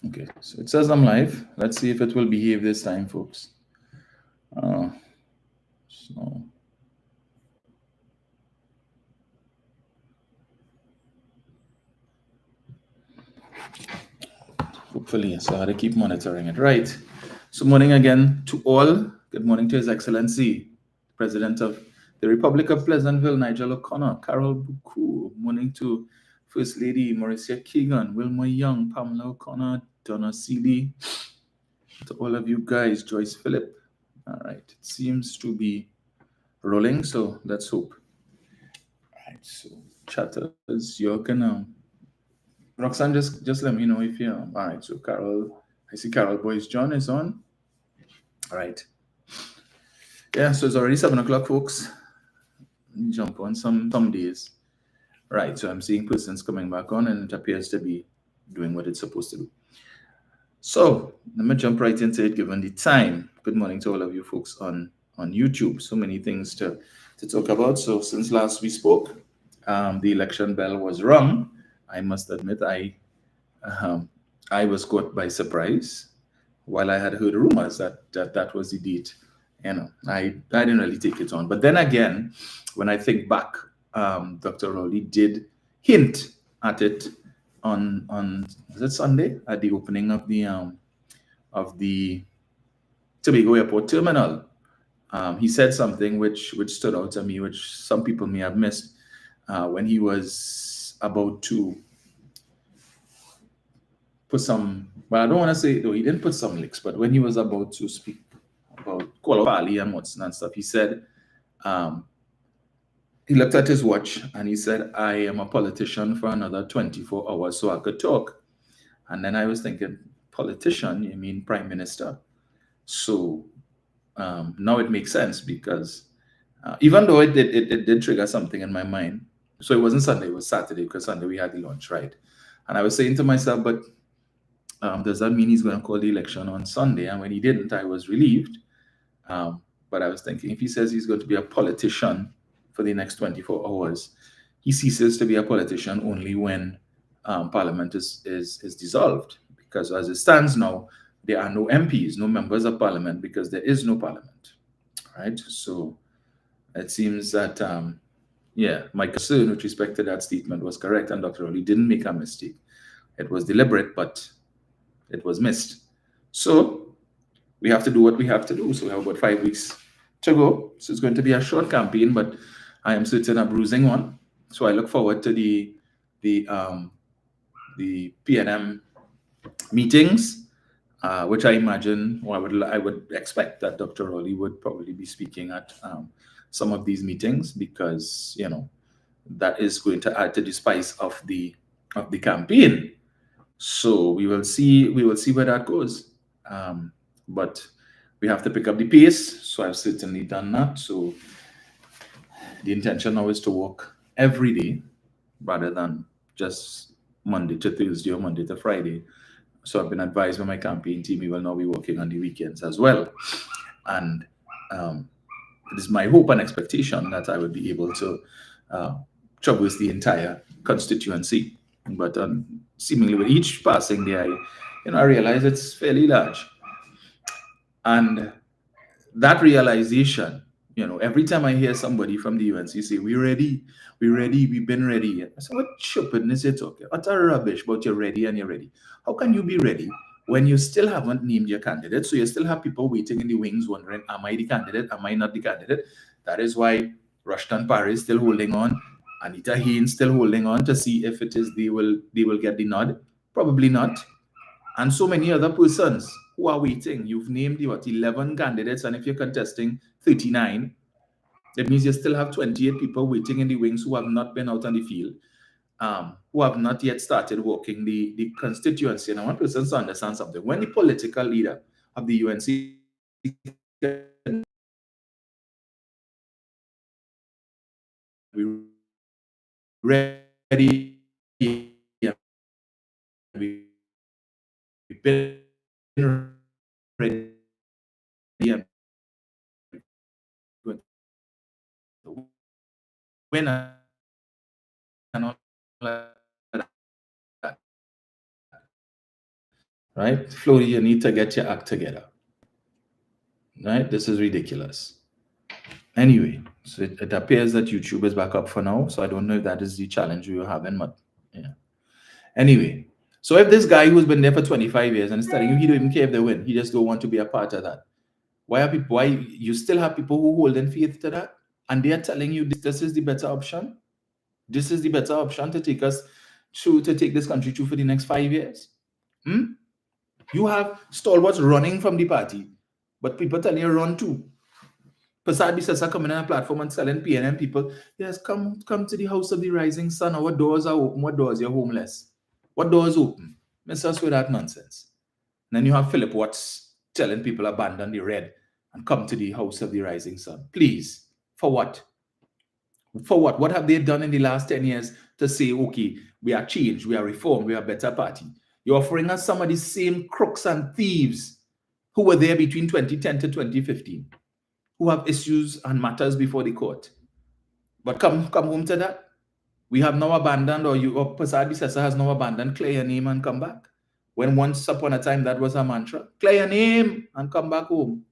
Okay, so it says I'm live. Let's see if it will behave this time, folks. Uh, so hopefully, so I had to keep monitoring it. Right. So morning again to all. Good morning to His Excellency, President of the Republic of Pleasantville, Nigel O'Connor, Carol Buku. Morning to First Lady Mauricia Keegan, Wilma Young, Pamela O'Connor, Donna Seeley. To all of you guys, Joyce Phillip. All right. It seems to be rolling, so let's hope. All right. So chatters, you're gonna Roxanne, just let me know if you're all right. So Carol, I see Carol Boyce John is on. All right. Yeah, so it's already 7 o'clock, folks. Jump on some days. Right. So I'm seeing persons coming back on and it appears to be doing what it's supposed to do. So let me jump right into it given the time. Good morning to all of you folks on YouTube. So many things to talk about. So since last we spoke, the election bell was rung. I must admit um, I was caught by surprise while I had heard rumors that was the date. I didn't really take it on. But then again, when I think back, Dr. Rowley did hint at it on was it Sunday at the opening of the Tobago Airport terminal. He said something which stood out to me, which some people may have missed when he was about to put some. Well, I don't want to say though he didn't put some licks, but when he was about to speak about call out Pali and Watson and stuff, he said um, he looked at his watch and he said, "I am a politician for another 24 hours, so I could talk." And then I was thinking, politician? You mean prime minister? So now it makes sense because even though it did trigger something in my mind. So it wasn't Sunday, it was Saturday because Sunday we had the launch, right? And I was saying to myself, but does that mean he's going to call the election on Sunday? And when he didn't, I was relieved. But I was thinking, if he says he's going to be a politician for the next 24 hours, he ceases to be a politician only when Parliament is dissolved. Because as it stands now, there are no MPs, no members of Parliament, because there is no Parliament, right? So it seems that, yeah, my concern with respect to that statement was correct, and Dr. Oli didn't make a mistake. It was deliberate, but it was missed. So we have to do what we have to do. So we have about 5 weeks to go. So it's going to be a short campaign, but I am certain a bruising one. So I look forward to the um, the PNM meetings, which I imagine, or I would expect that Dr. Rowley would probably be speaking at some of these meetings because that is going to add to the spice of the campaign. So we will see where that goes. But we have to pick up the pace. So I've certainly done that. So the intention now is to work every day rather than just Monday to Thursday or Monday to Friday. So I've been advised by my campaign team we will now be working on the weekends as well. And um, it is my hope and expectation that I would be able to uh, traverse the entire constituency. But seemingly with each passing day, I realize it's fairly large. And that realization, every time I hear somebody from the UNC say, we're ready, we've been ready. I say, what stupidness you're talking? Utter rubbish, but you're ready and you're ready. How can you be ready when you still haven't named your candidate? So you still have people waiting in the wings wondering, am I the candidate? Am I not the candidate? That is why Rushton Paris still holding on, Anita Haynes still holding on to see if it is they will get the nod. Probably not, and so many other persons who are waiting. You've named the 11 candidates, and if you're contesting 39, that means you still have 28 people waiting in the wings who have not been out on the field, who have not yet started working the constituency. And I want persons to understand something. When the political leader of the UNC we ready, we've been ready, and win and all that. right? Flody, you need to get your act together, right? This is ridiculous. Anyway, so it appears that YouTube is back up for now. So I don't know if that is the challenge we were having, but yeah. Anyway, so if this guy who's been there for 25 years and is telling you he don't even care if they win, he just don't want to be a part of that. Why you still have people who hold in faith to that? And they are telling you this is the better option? This is the better option to take us through, to take this country through for the next 5 years? You have stalwarts running from the party, but people telling you run too. Persad-Bissessar coming on a platform and telling PNM people, yes, come to the house of the rising sun. Our doors are open. What doors? You're homeless. What doors open? Miss us with that nonsense. And then you have Philip Watts telling people abandon the red and come to the house of the rising sun. Please, for what? For what? What have they done in the last 10 years to say, okay, we are changed, we are reformed, we are a better party? You're offering us some of the same crooks and thieves who were there between 2010 to 2015, who have issues and matters before the court. But come home to that. We have now abandoned, or Persad-Bissessar has now abandoned, clear your name and come back. When once upon a time that was her mantra, clear your name and come back home.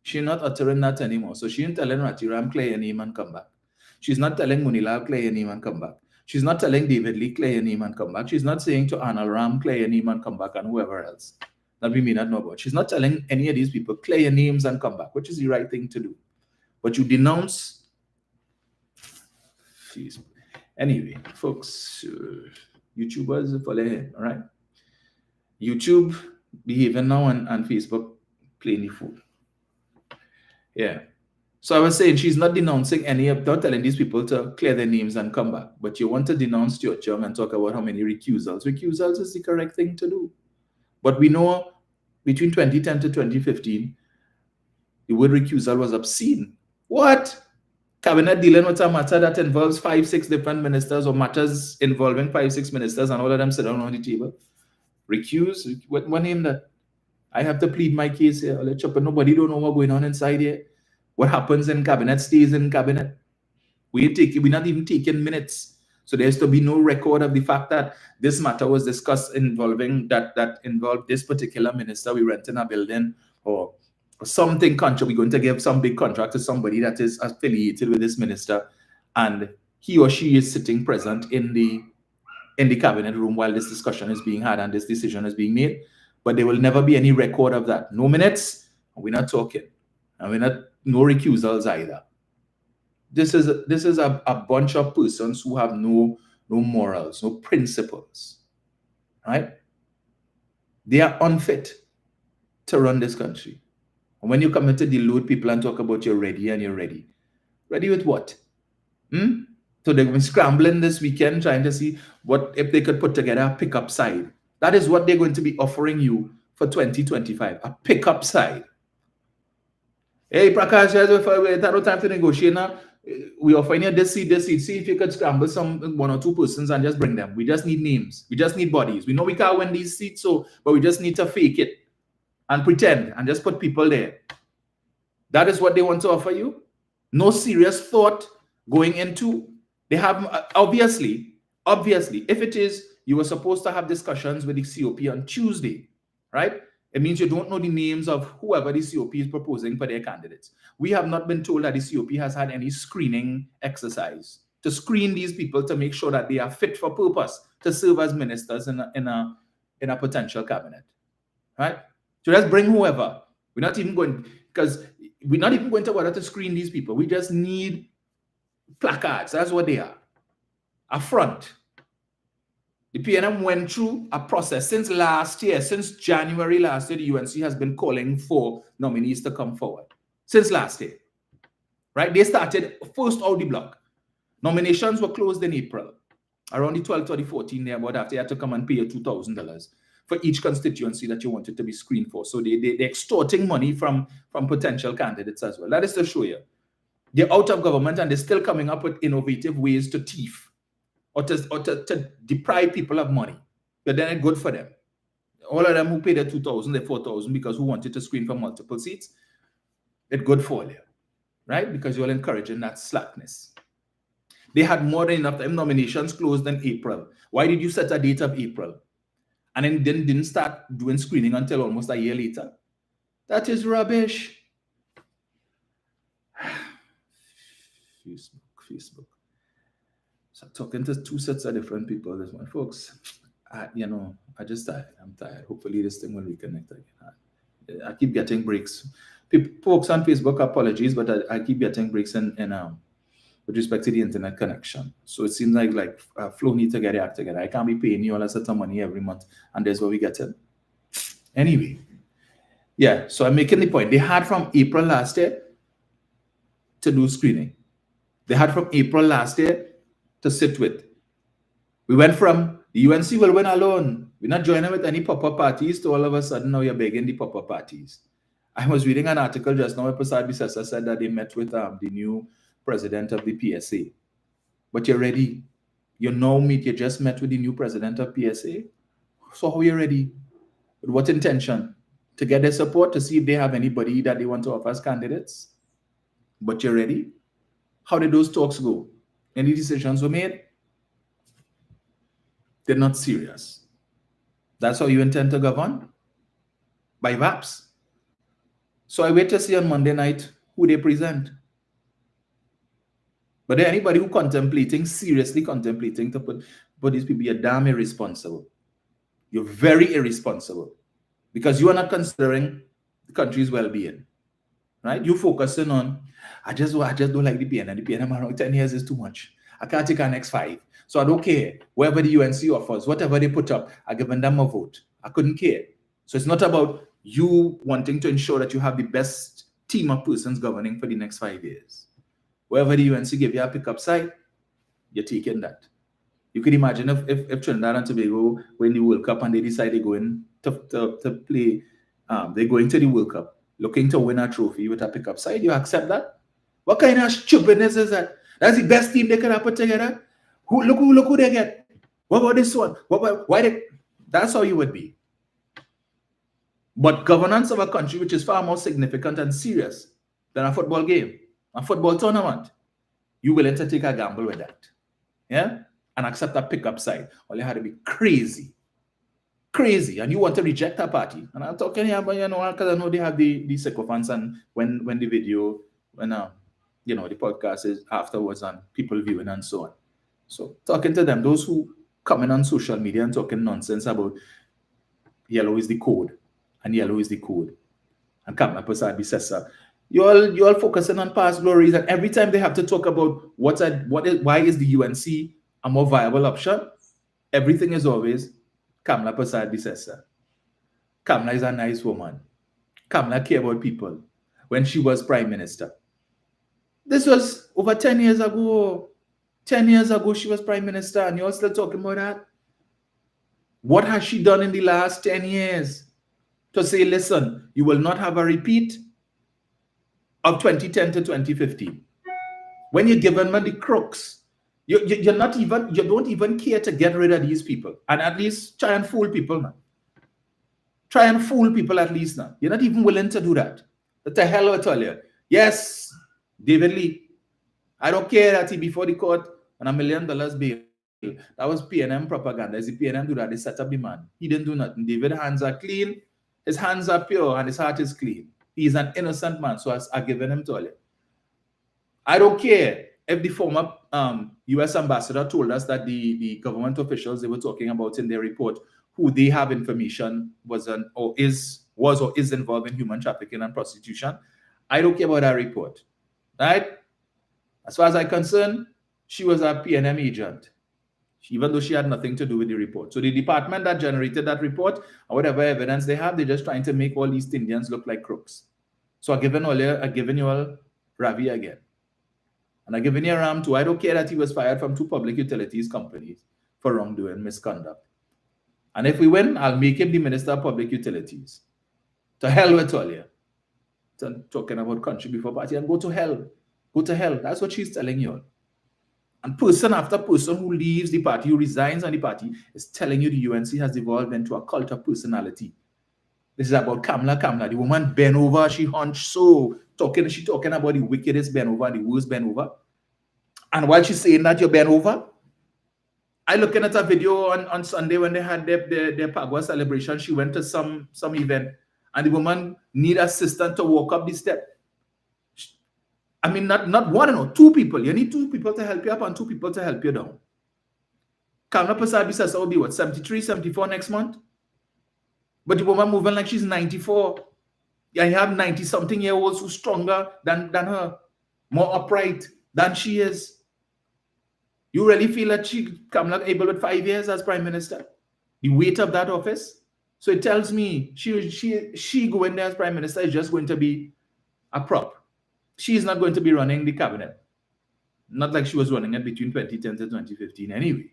She's not uttering that anymore. So she ain't telling Ratiram, clear your name and come back. She's not telling Munila, clear your name and come back. She's not telling David Lee, clear your name and come back. She's not saying to Anal Ram, clear your name and come back, and whoever else that we may not know about. She's not telling any of these people, clear your names and come back, which is the right thing to do. But you denounce. Jeez. Anyway, folks, YouTubers follow him, all right? YouTube behaving now and Facebook playing the fool. Yeah. So I was saying she's not denouncing not telling these people to clear their names and come back. But you want to denounce Stuart Young and talk about how many recusals. Recusals is the correct thing to do. But we know between 2010 to 2015, the word recusal was obscene. What? Cabinet dealing with a matter that involves 5-6 different ministers, or matters involving 5-6 ministers, and all of them sit down on the table. Recuse? What name that? I have to plead my case here. Nobody don't know what's going on inside here. What happens in cabinet stays in cabinet. We're not even taking minutes. So there's to be no record of the fact that this matter was discussed involving that involved this particular minister. We rent in a building or something we're going to give some big contract to somebody that is affiliated with this minister, and he or she is sitting present in the cabinet room while this discussion is being had and this decision is being made. But there will never be any record of that. No minutes, we're not talking. And we're not, no recusals either. This is a bunch of persons who have no morals, no principles, right? They are unfit to run this country. And when you come in to delude people and talk about you're ready and you're ready. Ready with what? So they've been scrambling this weekend trying to see what if they could put together a pickup side. That is what they're going to be offering you for 2025, a pickup side. Hey, Prakash, there's no time to negotiate now. We offering you this seat. See if you could scramble one or two persons and just bring them. We just need names. We just need bodies. We know we can't win these seats, but we just need to fake it and pretend and just put people there. That is what they want to offer you. No serious thought going into. They have obviously, if it is you were supposed to have discussions with the COP on Tuesday, right? It means you don't know the names of whoever the COP is proposing for their candidates. We have not been told that the COP has had any screening exercise to screen these people to make sure that they are fit for purpose to serve as ministers in a potential cabinet, right? So let's bring whoever. We're not even going to bother to screen these people. We just need placards. That's what they are. A front. The PNM went through a process since last year, since January last year. The UNC has been calling for nominees to come forward. Since last year, right? They started first out the block. Nominations were closed in April, around the 12th or the 14th there, about after you had to come and pay $2,000 for each constituency that you wanted to be screened for. So they're extorting money from potential candidates as well. That is to show you. They're out of government and they're still coming up with innovative ways to thief or to deprive people of money. But then it's good for them. All of them who paid their $2,000, their $4,000 because who wanted to screen for multiple seats, it's good for you, right? Because you're encouraging that slackness. They had more than enough time. Nominations closed in April. Why did you set a date of April? and then didn't start doing screening until almost a year later. That is rubbish. Facebook. So talking to two sets of different people this one, folks. I just tired. I'm tired. Hopefully this thing will reconnect again. I keep getting breaks. Folks on Facebook, apologies, but I keep getting breaks in with respect to the internet connection. So it seems like Flow need to get it act together. I can't be paying you all a certain money every month, and there's where we get it. Anyway, yeah. So I'm making the point. They had from April last year to do screening. They had from April last year to sit with. We went from the UNC will win alone. We're not joining with any pop-up parties to all of a sudden now you're begging the pop-up parties. I was reading an article just now where Persad-Bissessar said that they met with the new president of the PSA. But you're ready. You just met with the new president of PSA. So how are you ready? With what intention? To get their support, to see if they have anybody that they want to offer as candidates? But you're ready? How did those talks go? Any decisions were made? They're not serious. That's how you intend to govern? By VAPs. So I wait to see on Monday night who they present. But anybody who seriously contemplating to put these people, you're damn irresponsible. You're very irresponsible. Because you are not considering the country's well-being. Right? You're focusing on, I just don't like the PNM. The PNM around 10 years is too much. I can't take our next 5. So I don't care. Wherever the UNC offers, whatever they put up, I give them a vote. I couldn't care. So it's not about you wanting to ensure that you have the best team of persons governing for the next 5 years. Wherever the UNC give you a pickup side, you're taking that. You could imagine if Trinidad and Tobago win the World Cup and they decide they're going to play, they're going to the World Cup, looking to win a trophy with a pickup side, you accept that? What kind of stupidness is that? That's the best team they could have put together. Look who they get. What about this one? That's how you would be. But governance of a country which is far more significant and serious than a football game, a football tournament, you willing to take a gamble with that. Yeah? And accept a pickup side. All you had to be crazy. Crazy. And you want to reject a party. And I'm talking here, but because I know they have the sycophants and when the video, the podcast is afterwards and people viewing and so on. So talking to them, those who come in on social media and talking nonsense about yellow is the code and yellow is the code. And Kamla Persad-Bissessar, you all focusing on past glories, and every time they have to talk about why is the UNC a more viable option, everything is always Kamla Persad-Bissessar. Kamla is a nice woman. Kamla care about people when she was prime minister. This was over 10 years ago. 10 years ago, she was prime minister, and you're still talking about that? What has she done in the last 10 years to say, listen, you will not have a repeat of 2010 to 2015? When you're giving them the crooks, you don't even care to get rid of these people and at least try and fool people now. Try and fool people at least now. You're not even willing to do that. What the hell I tell you? Yes, David Lee. I don't care that he before the court on $1 million bail. That was PNM propaganda. As the PNM do that, they set up the man. He didn't do nothing. David's hands are clean, his hands are pure, and his heart is clean. He is an innocent man, so I've given him to you. I don't care if the former U.S. ambassador told us that the government officials they were talking about in their report, who they have information was or is involved in human trafficking and prostitution. I don't care about that report, right? As far as I'm concerned, she was a PNM agent, even though she had nothing to do with the report. So the department that generated that report, or whatever evidence they have, they're just trying to make all East Indians look like crooks. So I've given you all Ravi again. And I've given you Ram too. I don't care that he was fired from 2 public utilities companies for wrongdoing, misconduct. And if we win, I'll make him the Minister of Public Utilities. To hell with all you. Talking about country before party, and go to hell. Go to hell. That's what she's telling you all. And person after person who leaves the party, who resigns on the party, is telling you the UNC has evolved into a cult of personality. This is about Kamla. The woman bent over, she hunched so, she talking about the wickedest bent over, the worst bent over. And while she's saying that you're bent over, I looking at a video on Sunday when they had their Pagua celebration. She went to some event, and the woman need assistance to walk up the step. I mean, not one or two people. You need two people to help you up and two people to help you down. Kamla Persad-Bissessar will be what, 73, 74 next month? But the woman moving like she's 94. Yeah, you have 90-something-year-olds who's stronger than her, more upright than she is. You really feel that Kamla able with 5 years as Prime Minister? The weight of that office? So it tells me she going there as Prime Minister is just going to be a prop. She is not going to be running the cabinet. Not like she was running it between 2010 to 2015 anyway.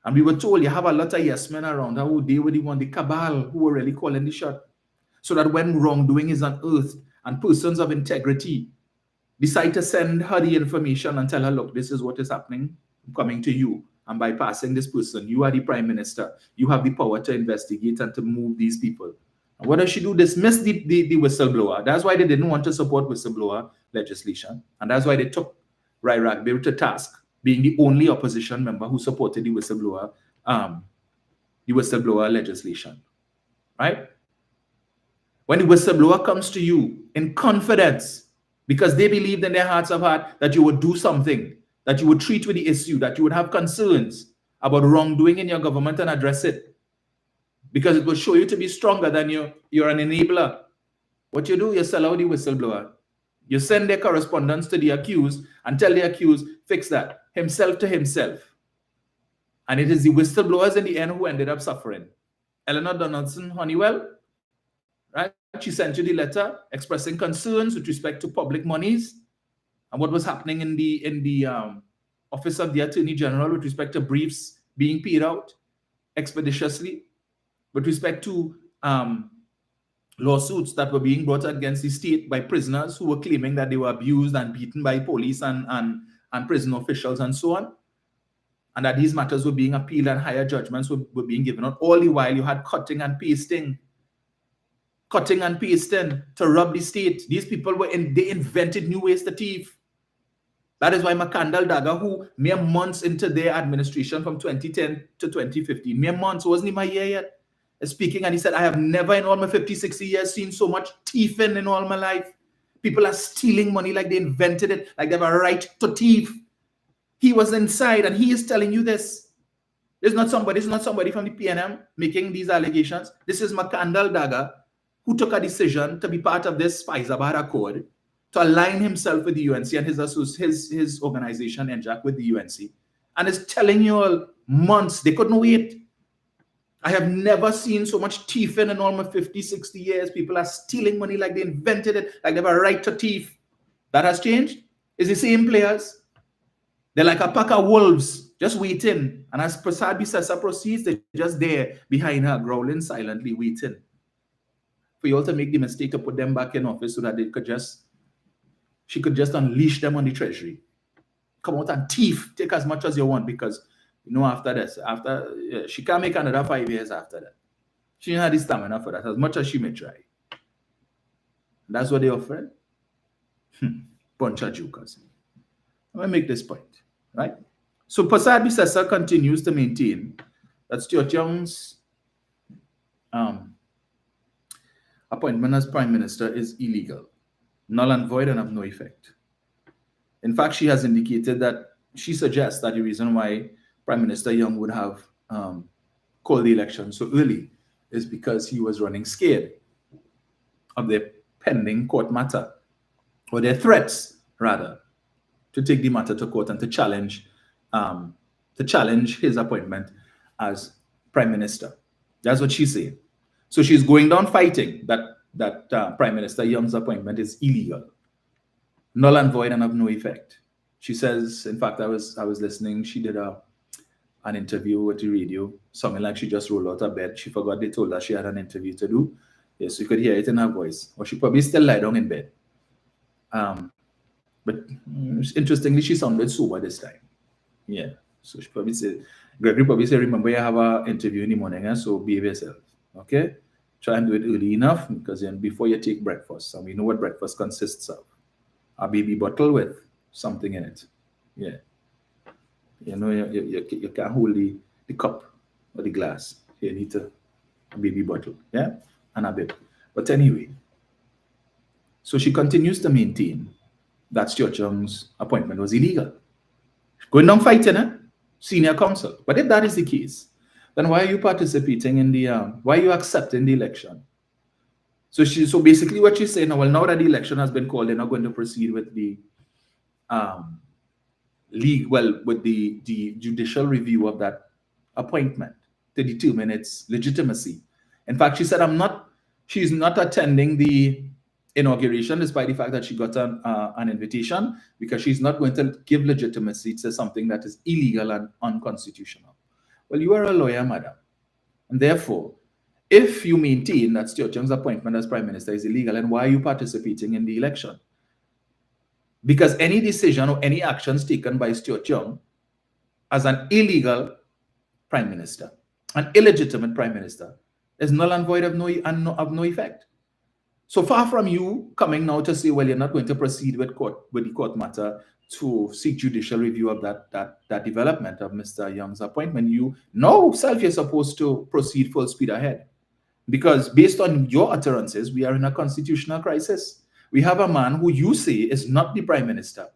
And we were told you have a lot of yes men around her who they were the cabal who were really calling the shot. So that when wrongdoing is unearthed and persons of integrity decide to send her the information and tell her, look, this is what is happening, coming to you, and bypassing this person. You are the Prime Minister. You have the power to investigate and to move these people. And what does she do? Dismiss the whistleblower. That's why they didn't want to support whistleblower legislation. And that's why they took Rai Ragbir to task, being the only opposition member who supported the whistleblower legislation. Right? When the whistleblower comes to you in confidence, because they believed in their hearts of heart that you would do something, that you would treat with the issue, that you would have concerns about wrongdoing in your government and address it, because it will show you to be stronger than you're an enabler. What you do, you sell out the whistleblower. You send their correspondence to the accused and tell the accused, fix that, himself to himself. And it is the whistleblowers in the end who ended up suffering. Eleanor Donaldson Honeywell, right? She sent you the letter expressing concerns with respect to public monies and what was happening in the Office of the Attorney General with respect to briefs being paid out expeditiously, with respect to lawsuits that were being brought against the state by prisoners who were claiming that they were abused and beaten by police and prison officials and so on, and that these matters were being appealed and higher judgments were being given out. All the while you had cutting and pasting to rob the state. These people they invented new ways to thief. That is why Makandal Daga, who mere months into their administration from 2010 to 2015, mere months, wasn't even a year yet, is speaking, and he said, I have never in all my 50, 60 years seen so much thieving in all my life. People are stealing money like they invented it, like they have a right to thief. He was inside and he is telling you this. It's not somebody from the PNM making these allegations. This is Makandal Daga, who took a decision to be part of this Faizabad Accord, to align himself with the UNC and his organization, NJAC, with the UNC, and is telling you all months, they couldn't wait. I have never seen so much thieving in all my 50, 60 years. People are stealing money like they invented it, like they have a right to thief. That has changed. It's the same players. They're like a pack of wolves, just waiting. And as Persad-Bissessar proceeds, they're just there behind her, growling silently, waiting for you all to make the mistake to put them back in office so that she could just unleash them on the treasury. Come out and thief, take as much as you want, because after this, she can't make another 5 years after that. She didn't have the stamina for that, as much as she may try. That's what they offered. Bunch of jokers. Let me make this point, right? So Persad-Bissessar continues to maintain that Stuart Young's appointment as Prime Minister is illegal, null and void, and of no effect. In fact, she has indicated that she suggests that the reason why Prime Minister Young would have called the election so early is because he was running scared of their pending court matter, or their threats, rather, to take the matter to court and to challenge his appointment as Prime Minister. That's what she's saying. So she's going down fighting that Prime Minister Young's appointment is illegal, null and void, and of no effect. She says, in fact, I was listening, she did an interview with the radio, something like she just rolled out of bed. She forgot they told her she had an interview to do. Yes, you could hear it in her voice. Or she probably still lie down in bed. But interestingly, she sounded sober this time. Yeah. So she probably said, Gregory probably said, remember you have an interview in the morning, so behave yourself. Okay? Try and do it early enough, because then before you take breakfast, and we know what breakfast consists of. A baby bottle with something in it. Yeah. You know, you can't hold the cup or the glass. You need a baby bottle, yeah, and a bit. But anyway, so she continues to maintain that Stuart Young's appointment was illegal. Going down fighting, senior counsel. But if that is the case, then why are you participating in the? Why are you accepting the election? So basically, what she's saying, well, now that the election has been called, they're not going to proceed with the um, with the judicial review of that appointment to determine its legitimacy. In fact, she said, she's not attending the inauguration despite the fact that she got an invitation, because she's not going to give legitimacy to something that is illegal and unconstitutional. Well, you are a lawyer, madam. And therefore, if you maintain that Stuart Young's appointment as prime minister is illegal, then why are you participating in the election? Because any decision or any actions taken by Stuart Young as an illegal prime minister, an illegitimate prime minister, is null and void of no effect. So far from you coming now to say, well, you're not going to proceed with the court matter to seek judicial review of that development of Mr. Young's appointment, you know self you're supposed to proceed full speed ahead. Because based on your utterances, we are in a constitutional crisis. We have a man who you say is not the prime minister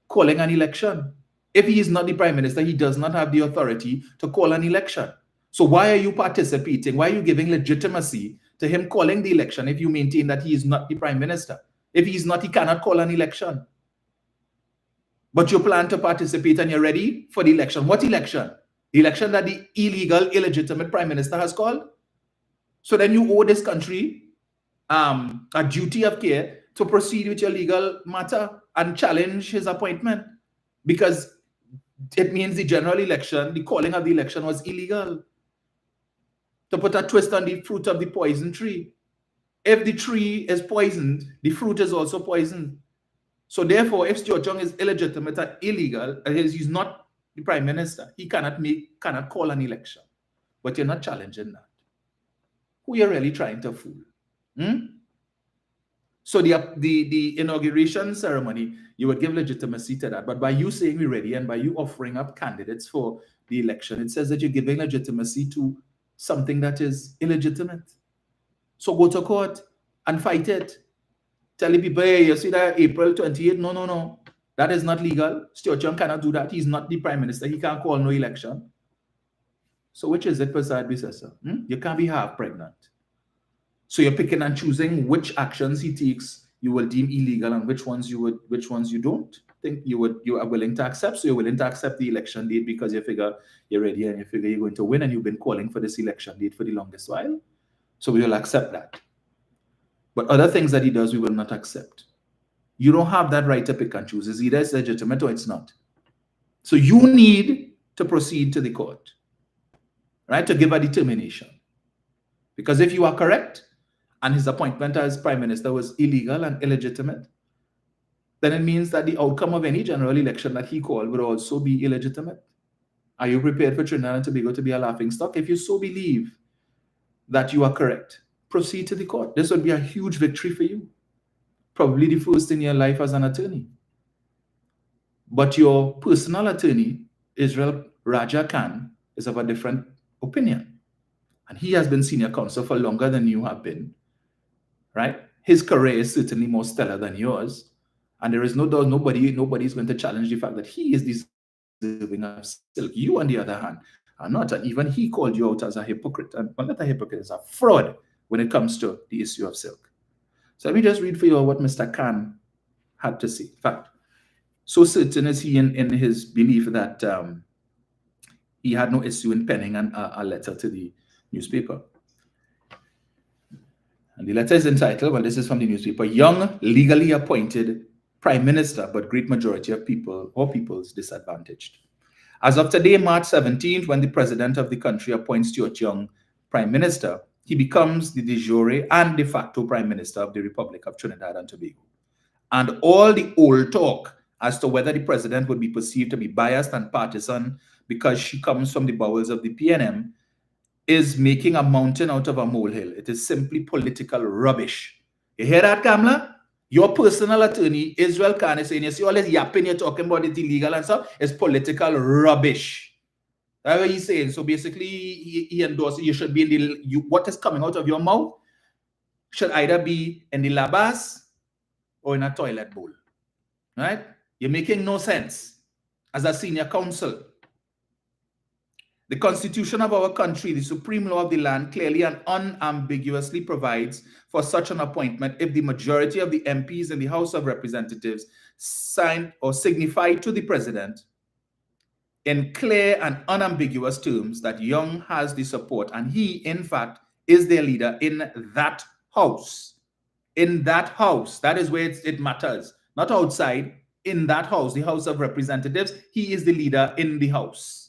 calling an election. If he is not the prime minister, he does not have the authority to call an election. So why are you participating? Why are you giving legitimacy to him calling the election if you maintain that he is not the prime minister? If he is not, he cannot call an election. But you plan to participate and you're ready for the election. What election? The election that the illegal, illegitimate prime minister has called? So then you owe this country a duty of care to proceed with your legal matter and challenge his appointment, because it means the general election, the calling of the election was illegal. To put a twist on the fruit of the poison tree. If the tree is poisoned, the fruit is also poisoned. So therefore, if Stuart Young is illegitimate and illegal, he's not the prime minister, he cannot call an election. But you're not challenging that. Who you're really trying to fool? So the inauguration ceremony, you would give legitimacy to that. But by you saying we're ready and by you offering up candidates for the election, it says that you're giving legitimacy to something that is illegitimate. So go to court and fight it. Tell the people, hey, you see that April 28th? No. That is not legal. Stuart Young cannot do that. He's not the prime minister. He can't call no election. So which is it, Persad-Bissessar? You can't be half pregnant. So you're picking and choosing which actions he takes you will deem illegal and which ones you don't think you are willing to accept. So you're willing to accept the election date because you figure you're ready and you figure you're going to win and you've been calling for this election date for the longest while. So we will accept that. But other things that he does, we will not accept. You don't have that right to pick and choose. It's either it's legitimate or it's not. So you need to proceed to the court, right, to give a determination. Because if you are correct, and his appointment as prime minister was illegal and illegitimate, then it means that the outcome of any general election that he called would also be illegitimate. Are you prepared for Trinidad and Tobago to be a laughingstock? If you so believe that you are correct, proceed to the court. This would be a huge victory for you. Probably the first in your life as an attorney. But your personal attorney, Israel Raja Khan, is of a different opinion. And he has been senior counsel for longer than you have been. Right? His career is certainly more stellar than yours. And there is no doubt nobody's going to challenge the fact that he is deserving of silk. You, on the other hand, are not. And even he called you out as a hypocrite. And not a hypocrite, as a fraud when it comes to the issue of silk. So let me just read for you what Mr. Khan had to say. In fact, so certain is he in his belief that he had no issue in penning a letter to the newspaper. And the letter is entitled, well, this is from the newspaper, Young legally appointed prime minister, but great majority of people's disadvantaged. As of today, March 17th, when the president of the country appoints Stuart Young prime minister, he becomes the de jure and de facto prime minister of the Republic of Trinidad and Tobago. And all the old talk as to whether the president would be perceived to be biased and partisan because she comes from the bowels of the PNM is making a mountain out of a molehill. It is simply political rubbish. You hear that, Kamla? Your personal attorney, Israel Khan, is saying, you see all this yapping you're talking about it illegal and stuff, is political rubbish. That's what he's saying. So basically, he endorsed you should be in the, what is coming out of your mouth should either be in the labas or in a toilet bowl. Right? You're making no sense as a senior counsel. The Constitution of our country, the supreme law of the land, clearly and unambiguously provides for such an appointment if the majority of the MPs in the House of Representatives signed or signified to the president in clear and unambiguous terms that Young has the support, and he, in fact, is their leader in that house. In that house, that is where it matters, not outside. In that house, the House of Representatives, he is the leader in the house.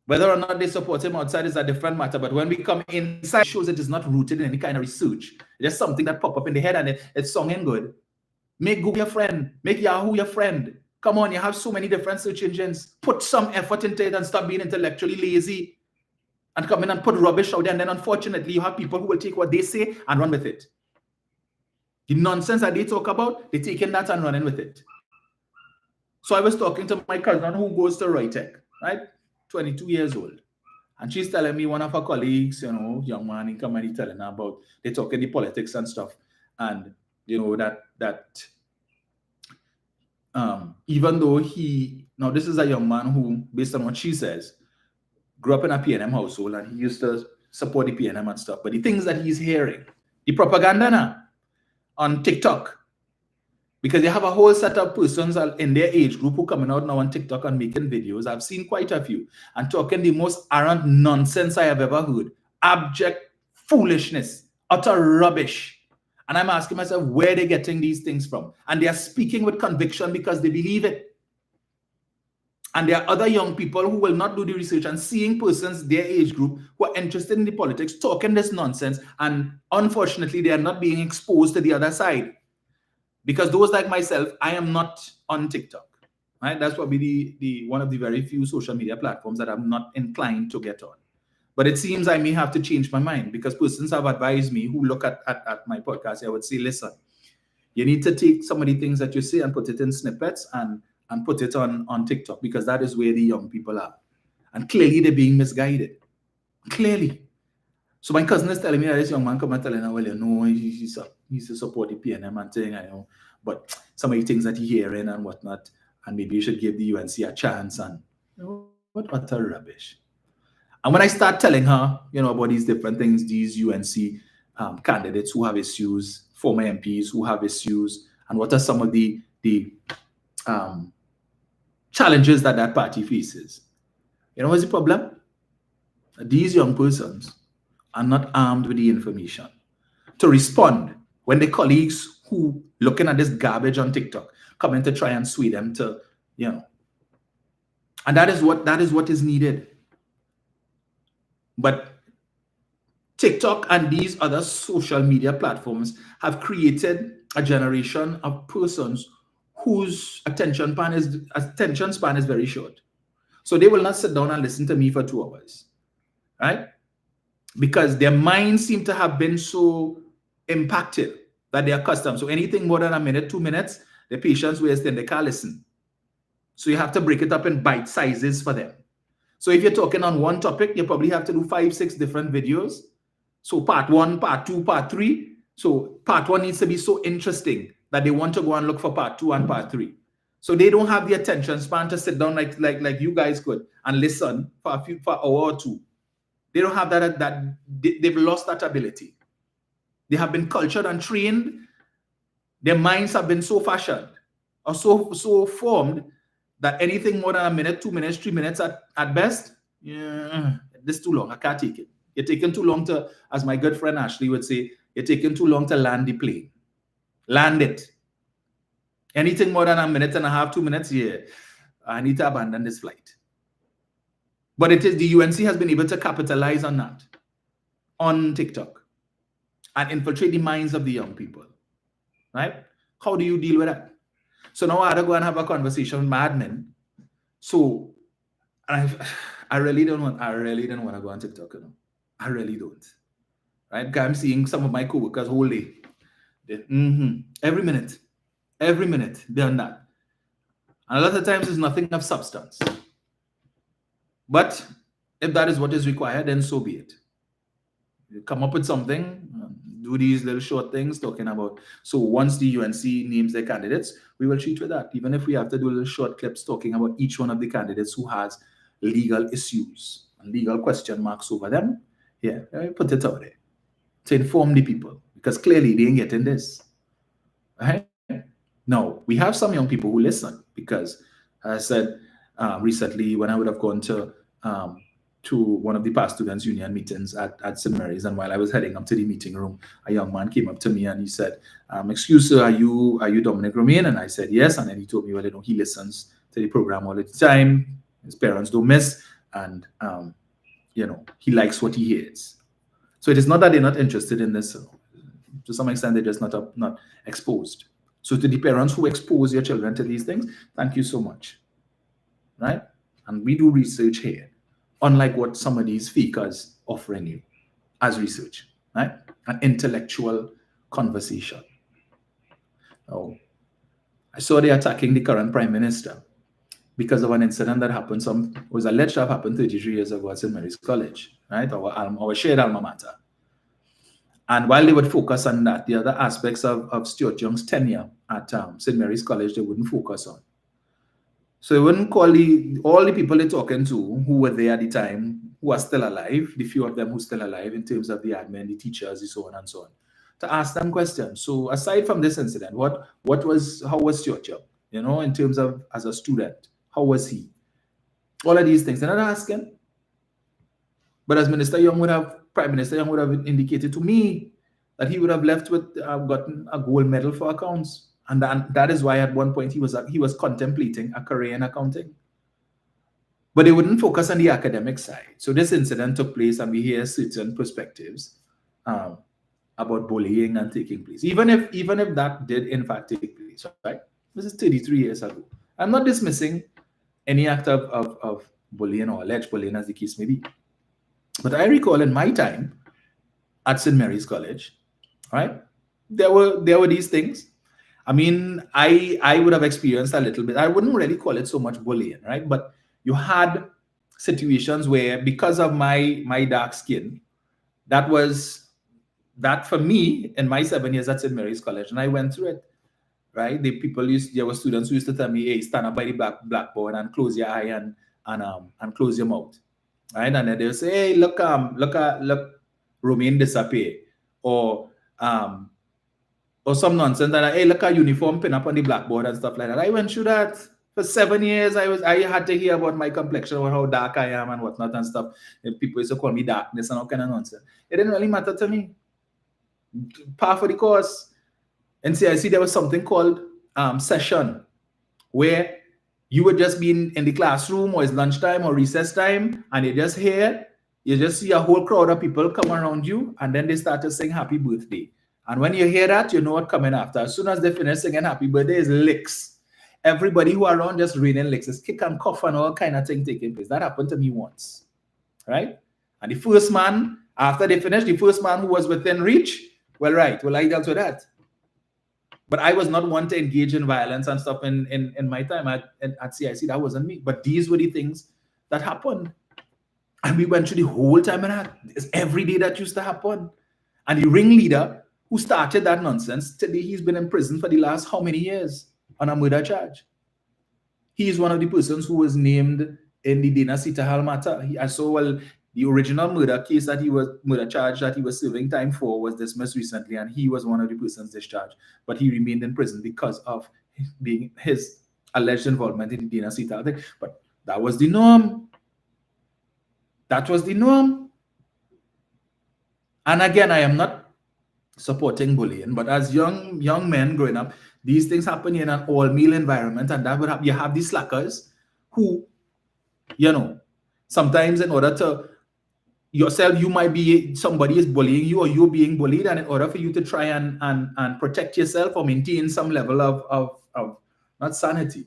Whether or not they support him outside is a different matter, but when we come inside, it shows it is not rooted in any kind of research. It's just something that pop up in the head and it's sounding good. Make Google your friend. Make Yahoo your friend. Come on, you have so many different search engines. Put some effort into it and stop being intellectually lazy and come in and put rubbish out there. And then unfortunately, you have people who will take what they say and run with it. The nonsense that they talk about, they're taking that and running with it. So I was talking to my cousin who goes to Roytech, right? 22 years old. And she's telling me one of her colleagues, you know, young man in comedy telling her about, they talking the politics and stuff. And, you know, that even though now this is a young man who, based on what she says, grew up in a PNM household and he used to support the PNM and stuff. But the things that he's hearing, the propaganda now on TikTok, because they have a whole set of persons in their age group who coming out now on TikTok and making videos. I've seen quite a few and talking the most arrant nonsense I have ever heard. Abject foolishness, utter rubbish. And I'm asking myself where they're getting these things from. And they are speaking with conviction because they believe it. And there are other young people who will not do the research and seeing persons their age group who are interested in the politics talking this nonsense. And unfortunately, they are not being exposed to the other side. Because those like myself, I am not on TikTok, right? That's probably the one of the very few social media platforms that I'm not inclined to get on. But it seems I may have to change my mind because persons have advised me who look at my podcast. I would say, listen, you need to take some of the things that you say and put it in snippets and put it on TikTok because that is where the young people are. And clearly they're being misguided. Clearly. So my cousin is telling me that this young man come and telling her, well, you know, he's to support the PNM and thing, I know, but some of the things that he's hearing and whatnot, and maybe you should give the UNC a chance, and you know, what utter rubbish. And when I start telling her, you know, about these different things, these UNC candidates who have issues, former MPs who have issues, and what are some of the challenges that party faces, you know what's the problem? These young persons are not armed with the information to respond when the colleagues who looking at this garbage on TikTok come in to try and sway them to, you know. And that is what is needed. But TikTok and these other social media platforms have created a generation of persons whose attention span is very short. So they will not sit down and listen to me for 2 hours, right? Because their minds seem to have been so impacted that they are accustomed. So anything more than a minute, 2 minutes, the patience wastes and they can't listen. So you have to break it up in bite sizes for them. So if you're talking on one topic, you probably have to do 5, 6 different videos. So part 1, part 2, part 3. So part 1 needs to be so interesting that they want to go and look for part 2 and part 3. So they don't have the attention span to sit down like you guys could and listen for an hour or 2. They don't have they've lost that ability. They have been cultured and trained. Their minds have been so fashioned or so formed that anything more than a minute, 2 minutes, 3 minutes at best, yeah, this is too long. I can't take it. You're taking too long to, as my good friend Ashley would say, you're taking too long to land the plane. Land it. Anything more than a minute and a half, 2 minutes, yeah, I need to abandon this flight. But it is the UNC has been able to capitalize on that on TikTok and infiltrate the minds of the young people, right? How do you deal with that? So now I had to go and have a conversation with my admin. So I really don't want to go on TikTok, you know. I really don't, right? Because I'm seeing some of my coworkers whole day. Every minute they're that. And a lot of times it's nothing of substance. But if that is what is required, then so be it. You come up with something, do these little short things talking about. So once the UNC names their candidates, we will treat with that. Even if we have to do little short clips talking about each one of the candidates who has legal issues and legal question marks over them, yeah, put it out there to inform the people, because clearly they ain't getting this. Right? Now, we have some young people who listen, because I said recently when I would have gone to one of the past students union meetings at St. Mary's, and while I was heading up to the meeting room, a young man came up to me and he said, excuse sir, are you Dominic Romain? And I said yes. And then he told me, well, he listens to the program all the time, his parents don't miss, and he likes what he hears. So it is not that they're not interested in this. To some extent, they're just not exposed. So to the parents who expose your children to these things, thank you so much. Right? And we do research here, unlike what some of these fakers offering you as research, right? An intellectual conversation. Oh, I saw they attacking the current prime minister because of an incident that happened, was alleged to have happened 33 years ago at St. Mary's College, right? Our shared alma mater. And while they would focus on that, the other aspects of Stuart Young's tenure at St. Mary's College, they wouldn't focus on. So they wouldn't call all the people they're talking to who were there at the time, who are still alive, the few of them who are still alive in terms of the admin, the teachers, and so on and so on, to ask them questions. So aside from this incident, how was Stuart Young, in terms of as a student, how was he? All of these things, they're not asking. But as Prime Minister Young would have indicated to me that he would have left with gotten a gold medal for accounts. And that is why at one point he was contemplating a career in accounting. But they wouldn't focus on the academic side. So this incident took place, and we hear certain perspectives about bullying and taking place. Even if that did in fact take place, right? This is 33 years ago. I'm not dismissing any act of bullying or alleged bullying, as the case may be. But I recall in my time at St. Mary's College, right, there were these things. I mean, I would have experienced a little bit. I wouldn't really call it so much bullying, right? But you had situations where, because of my dark skin, that for me in my 7 years at St. Mary's College, and I went through it, right? There were students who used to tell me, hey, stand up by the blackboard and close your eye and close your mouth. Right? And then they'll say, hey, look, Romain disappear. Or some nonsense that, hey, look, a uniform pin up on the blackboard and stuff like that. I went through that for 7 years. I had to hear about my complexion, about how dark I am and whatnot and stuff. And people used to call me darkness and all kind of nonsense. It didn't really matter to me. Par for the course. And see, I see there was something called session, where you would just be in the classroom, or it's lunchtime or recess time, and you just see a whole crowd of people come around you, and then they start to sing happy birthday. And when you hear that, you know what's coming after. As soon as they finish singing happy birthday, is licks. Everybody who are around just raining licks. It's kick and cough and all kind of thing taking place. That happened to me once, right? And the first man, after they finished, the first man who was within reach, well, I dealt with that. But I was not one to engage in violence and stuff in my time at CIC. That wasn't me. But these were the things that happened. And we went through the whole time, and it's every day that used to happen. And the ringleader who started that nonsense, today he's been in prison for the last how many years on a murder charge. He is one of the persons who was named in the Dana Sitahal matter. I saw, the original murder charge that he was serving time for was dismissed recently, and he was one of the persons discharged. But he remained in prison because of his alleged involvement in the Dana Sitahal thing. But that was the norm. That was the norm. And again, I am not supporting bullying, but as young men growing up, these things happen in an all-male environment, and that would happen. You have these slackers who, sometimes in order to yourself, you might be, somebody is bullying you or you're being bullied, and in order for you to try and protect yourself or maintain some level of not sanity,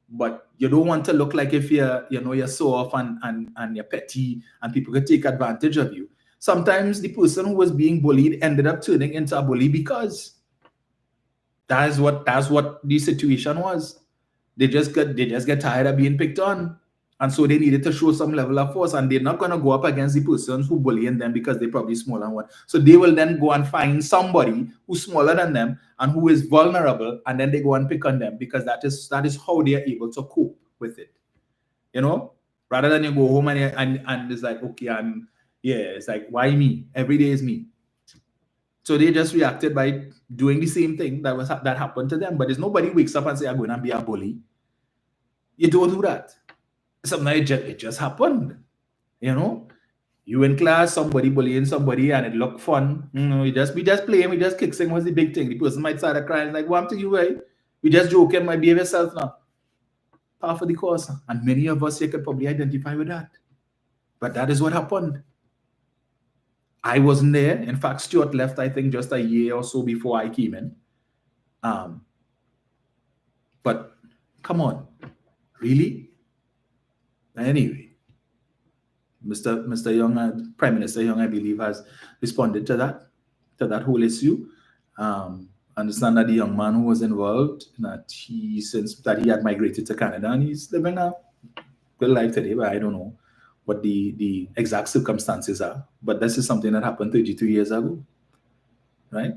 but you don't want to look like if you're soft and you're petty and people can take advantage of you. Sometimes the person who was being bullied ended up turning into a bully because That's what the situation was. They just get tired of being picked on. And so they needed to show some level of force, and they're not going to go up against the persons who bullying them because they're probably smaller than one. So they will then go and find somebody who's smaller than them and who is vulnerable, and then they go and pick on them, because that is how they are able to cope with it. Rather than you go home and it's like, okay, it's like, why me? Every day is me. So they just reacted by doing the same thing that happened to them. But there's nobody wakes up and say, I'm going to be a bully. You don't do that. Sometimes it just happened. You in class, somebody bullying somebody, and it looked fun. We just playing, we just kissing was the big thing. The person might start crying, like, what to you, right? We just joking, might behave yourself now. Part of the course. And many of us here could probably identify with that. But that is what happened. I wasn't there. In fact, Stuart left, I think, just a year or so before I came in. But come on, really? Anyway, Mr. Young, Prime Minister Young, I believe, has responded to that whole issue. Understand that the young man who was involved, since he had migrated to Canada, and he's living a good life today, but I don't know what the exact circumstances are. But this is something that happened 32 years ago, right?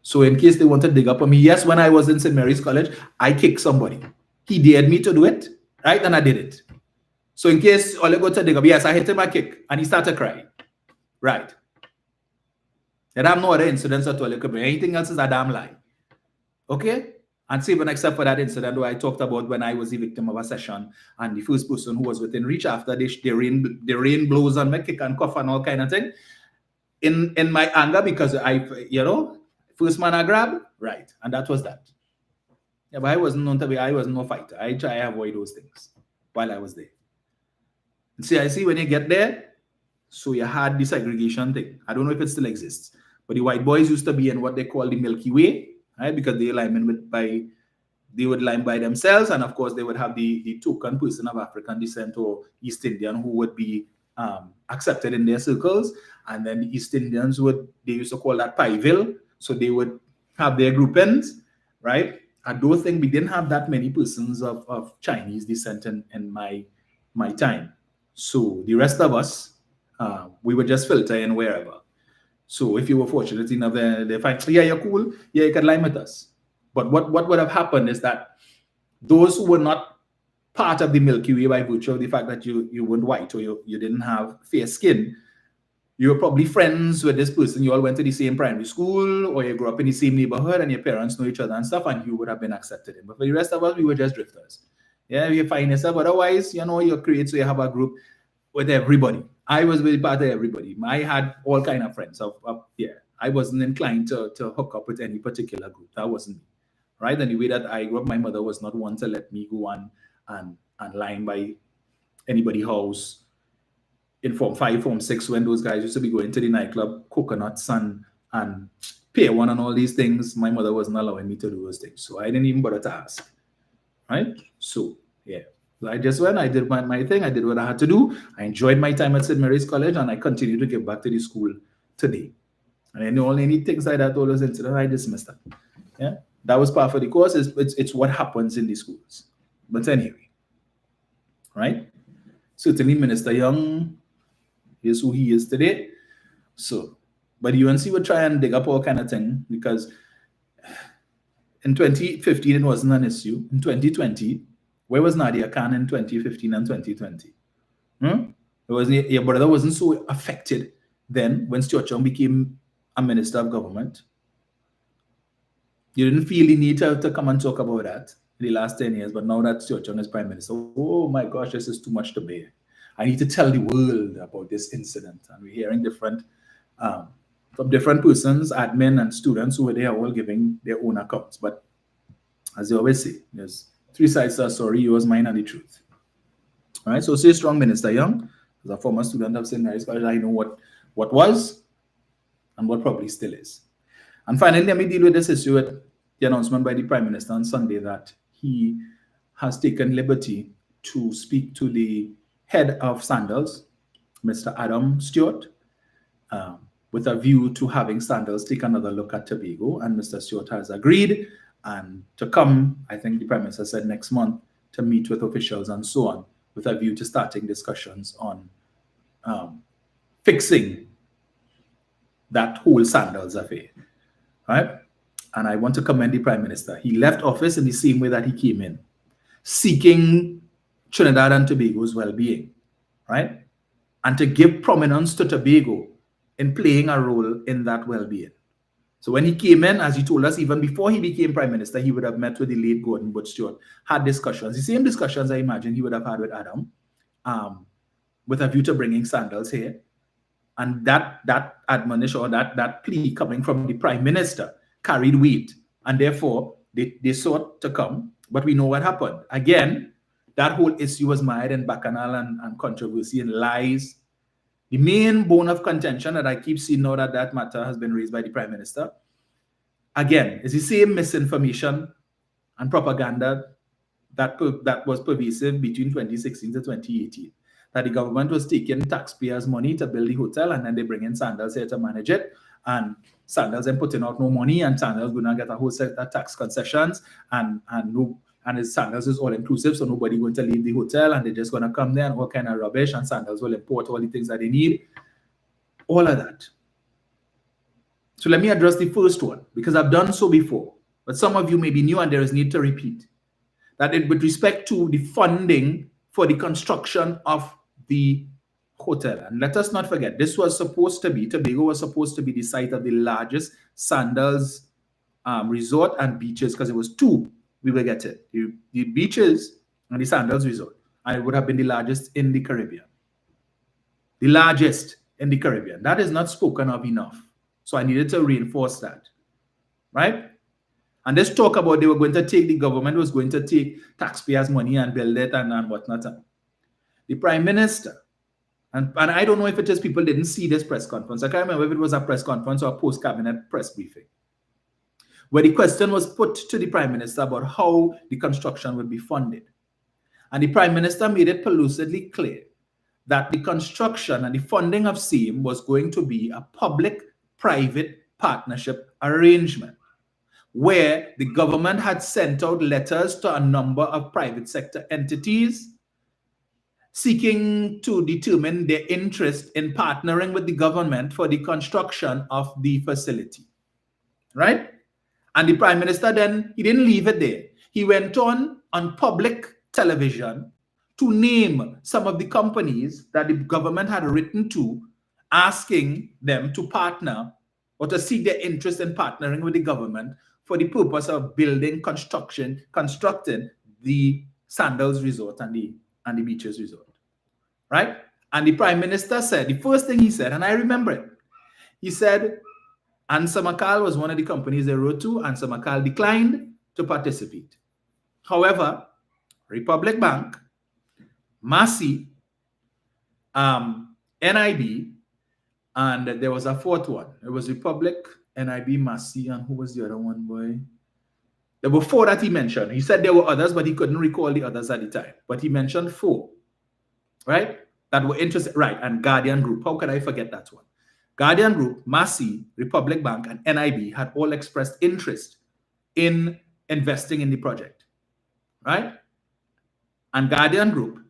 So in case they want to dig up on me, yes, when I was in St. Mary's College, I kicked somebody. He dared me to do it, right? And I did it. So in case all go to dig up, yes, I hit him a kick, and he started crying, right? And I have no other incidents at all. Anything else is a damn lie. Okay? And see, even except for that incident where I talked about when I was the victim of a session, and the first person who was within reach after the rain blows on my kick and cough and all kind of thing. In my anger, because first man I grab, right? And that was that. Yeah, but I wasn't known to be, I was no fighter. I try to avoid those things while I was there. And see, I see when you get there, so you had the segregation thing. I don't know if it still exists. But the white boys used to be in what they call the Milky Way, right? Because they would line by themselves, and of course they would have the token person of African descent or East Indian who would be accepted in their circles, and then the East Indians they used to call that Pieville, so they would have their groupings, right? I don't think we didn't have that many persons of Chinese descent in my time. So the rest of us, we would just filter in wherever. So if you were fortunate enough, they find, yeah, you're cool, yeah, you can line with us. But what would have happened is that those who were not part of the Milky Way by virtue of the fact that you weren't white or you didn't have fair skin, you were probably friends with this person. You all went to the same primary school, or you grew up in the same neighborhood, and your parents know each other and stuff, and you would have been accepted in. But for the rest of us, we were just drifters. Yeah, you find yourself. Otherwise, you create, so you have a group with everybody. I was really part of everybody. I had all kind of friends. I wasn't inclined to hook up with any particular group. That wasn't me, right? And the way that I grew up, my mother was not one to let me go and line by anybody's house in Form 5, Form 6, when those guys used to be going to the nightclub, coconuts and Pier 1 and all these things. My mother wasn't allowing me to do those things. So I didn't even bother to ask, right? So, yeah. I just went, I did my thing, I did what I had to do. I enjoyed my time at St. Mary's College, and I continue to give back to the school today. And any things like that, all those incidents, I dismissed that. Yeah, that was part of the course. It's what happens in the schools. But anyway, right? Certainly Minister Young is who he is today. So, but UNC would try and dig up all kind of thing, because in 2015, it wasn't an issue. In 2020, where was Nadia Khan in 2015 and 2020? Your brother wasn't so affected then when Stuart Young became a minister of government. You didn't feel the need to come and talk about that in the last 10 years, but now that Stuart Young is prime minister, oh my gosh, this is too much to bear. I need to tell the world about this incident. And we're hearing from different persons, admin and students, who they are all giving their own accounts. But as they always say, there's three sides to a story: yours, mine, and the truth. All right. So, stay strong, Minister Young. As a former student of St. Mary's College, I know what was and what probably still is. And finally, let me deal with this issue with the announcement by the Prime Minister on Sunday that he has taken liberty to speak to the head of Sandals, Mr. Adam Stewart, with a view to having Sandals take another look at Tobago. And Mr. Stewart has agreed. and to come, I think the Prime Minister said next month, to meet with officials and so on, with a view to starting discussions on fixing that whole Sandals affair, right? And I want to commend the Prime Minister. He left office in the same way that he came in, seeking Trinidad and Tobago's well-being, right? And to give prominence to Tobago in playing a role in that well-being. So when he came in, as he told us, even before he became Prime Minister, he would have met with the late Gordon Butch Stewart, had discussions, the same discussions I imagine he would have had with Adam, with a view to bringing Sandals here. And that admonition or that plea coming from the Prime Minister carried weight. And therefore, they sought to come. But we know what happened. Again, that whole issue was mired in bacchanal and controversy and lies. The main bone of contention that I keep seeing now that matter has been raised by the Prime Minister, again, is the same misinformation and propaganda that was pervasive between 2016 to 2018. That the government was taking taxpayers' money to build the hotel, and then they bring in Sandals here to manage it, and Sandals then putting out no money, and Sandals going to get a whole set of tax concessions, and Sandals is all inclusive, so nobody going to leave the hotel, and they're just going to come there and all kind of rubbish, and Sandals will import all the things that they need. All of that. So let me address the first one, because I've done so before, but some of you may be new and there is need to repeat. That with respect to the funding for the construction of the hotel. And let us not forget, this was supposed to be, Tobago was supposed to be the site of the largest Sandals resort and beaches, because it was two we were getting, the beaches and the Sandals resort. And it would have been the largest in the Caribbean. The largest in the Caribbean. That is not spoken of enough. So I needed to reinforce that, right? And let's talk about they were going to take, the government was going to take taxpayers' money and build it and whatnot. The Prime Minister, and I don't know if it is people didn't see this press conference. I can't remember if it was a press conference or a post-cabinet press briefing, where the question was put to the Prime Minister about how the construction would be funded. And the Prime Minister made it lucidly clear that the construction and the funding of same was going to be a public-private partnership arrangement, where the government had sent out letters to a number of private sector entities seeking to determine their interest in partnering with the government for the construction of the facility, right? And the Prime Minister then, he didn't leave it there. He went on public television to name some of the companies that the government had written to, asking them to partner or to seek their interest in partnering with the government for the purpose of constructing the Sandals Resort and the Beaches Resort, right? And the Prime Minister said, the first thing he said, and I remember it, he said, Ansa Makal was one of the companies they wrote to. Ansa Makal declined to participate. However, Republic Bank, Massey, NIB, and there was a fourth one. It was Republic, NIB, Massey, and who was the other one, boy? There were four that he mentioned. He said there were others, but he couldn't recall the others at the time. But he mentioned four, right? That were interested, right? And Guardian Group. How could I forget that one? Guardian Group, Massey, Republic Bank, and NIB had all expressed interest in investing in the project, right? And Guardian Group,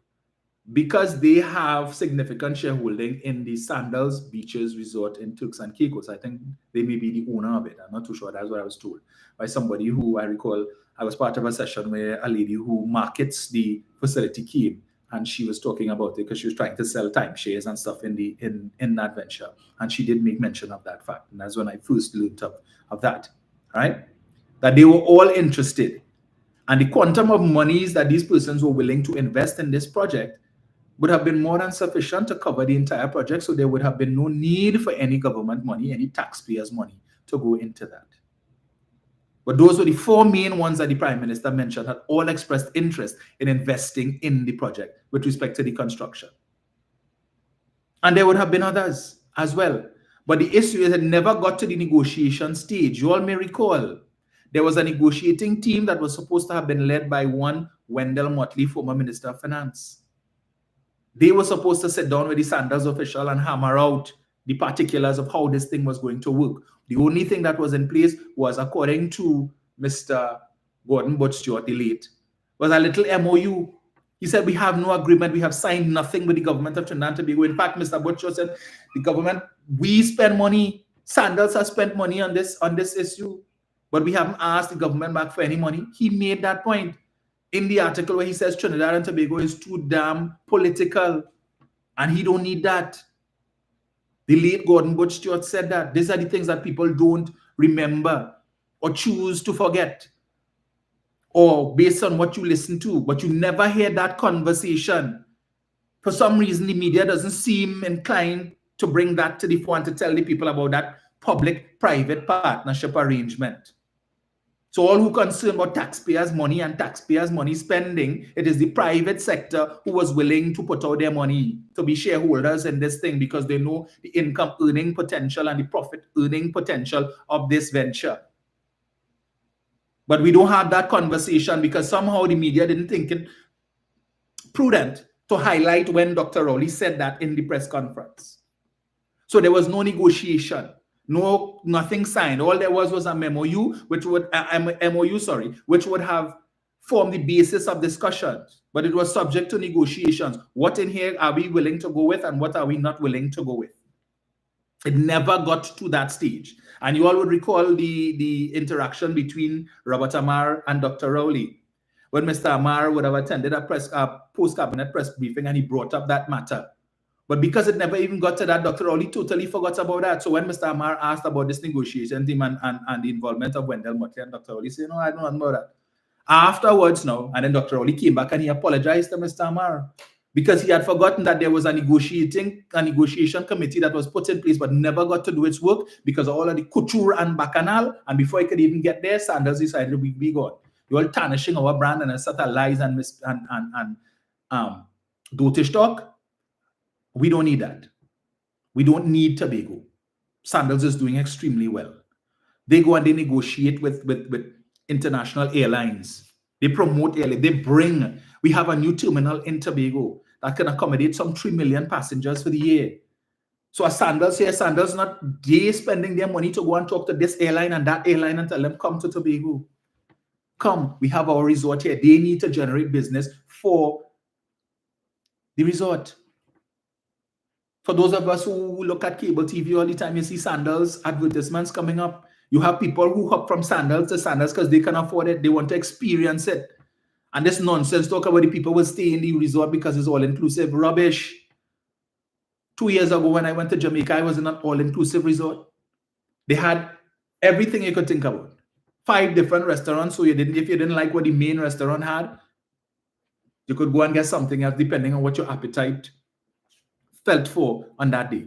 because they have significant shareholding in the Sandals Beaches Resort in Turks and Caicos. I think they may be the owner of it. I'm not too sure. That's what I was told by somebody who I recall. I was part of a session where a lady who markets the facility came, and she was talking about it because she was trying to sell timeshares and stuff in that venture. And she did make mention of that fact. And that's when I first learned of that, right? That they were all interested. And the quantum of monies that these persons were willing to invest in this project would have been more than sufficient to cover the entire project. So there would have been no need for any government money, any taxpayers' money to go into that. But those were the four main ones that the Prime Minister mentioned had all expressed interest in investing in the project with respect to the construction. And there would have been others as well. But the issue is it never got to the negotiation stage. You all may recall there was a negotiating team that was supposed to have been led by one Wendell Motley, former Minister of Finance. They were supposed to sit down with the Sandals official and hammer out the particulars of how this thing was going to work. The only thing that was in place was, according to Mr. Gordon Butch Stewart, the late, was a little MOU. He said, we have no agreement. We have signed nothing with the government of Trinidad and Tobago. In fact, Mr. Butch Stewart said, the government, we spend money. Sandals has spent money on this issue, but we haven't asked the government back for any money. He made that point in the article where he says Trinidad and Tobago is too damn political and he don't need that. The late Gordon Butch Stewart said that. These are the things that people don't remember or choose to forget, or based on what you listen to, but you never hear that conversation. For some reason, the media doesn't seem inclined to bring that to the fore and to tell the people about that public-private partnership arrangement. So all who concerned about taxpayers' money and taxpayers' money spending, it is the private sector who was willing to put out their money to be shareholders in this thing because they know the income earning potential and the profit earning potential of this venture. But we don't have that conversation because somehow the media didn't think it prudent to highlight when Dr. Rowley said that in the press conference. So there was no negotiation. Nothing signed. All there was a MOU, which would have formed the basis of discussions, but it was subject to negotiations. What in here are we willing to go with, and what are we not willing to go with? It never got to that stage. And you all would recall the interaction between Robert Amar and Dr. Rowley, when Mr. Amar would have attended a post-cabinet press briefing and he brought up that matter. But because it never even got to that, Dr. Rowley totally forgot about that. So when Mr. Amar asked about this negotiation team and the involvement of Wendell Motley, and Dr. Rowley said, no, I don't know about that. Afterwards now, and then Dr. Rowley came back and he apologized to Mr. Amar because he had forgotten that there was a negotiation committee that was put in place but never got to do its work because of all of the couture and bacchanal. And before he could even get there, Sandals decided we be gone. You're all tarnishing our brand and a set of lies and dotish talk. We don't need that. We don't need Tobago. Sandals is doing extremely well. They go and they negotiate with international airlines. They promote airlines. We have a new terminal in Tobago that can accommodate some 3 million passengers for the year. So as Sandals here, Sandals not they spending their money to go and talk to this airline and that airline and tell them, come to Tobago. Come, we have our resort here. They need to generate business for the resort. For those of us who look at cable TV all the time, you see Sandals advertisements coming up. You have people who hop from Sandals to Sandals because they can afford it. They want to experience it. And this nonsense talk about the people will stay in the resort because it's all-inclusive. Rubbish. 2 years ago when I went to Jamaica, I was in an all-inclusive resort. They had everything you could think about. 5 different restaurants. So if you didn't like what the main restaurant had, you could go and get something else depending on what your appetite felt for on that day.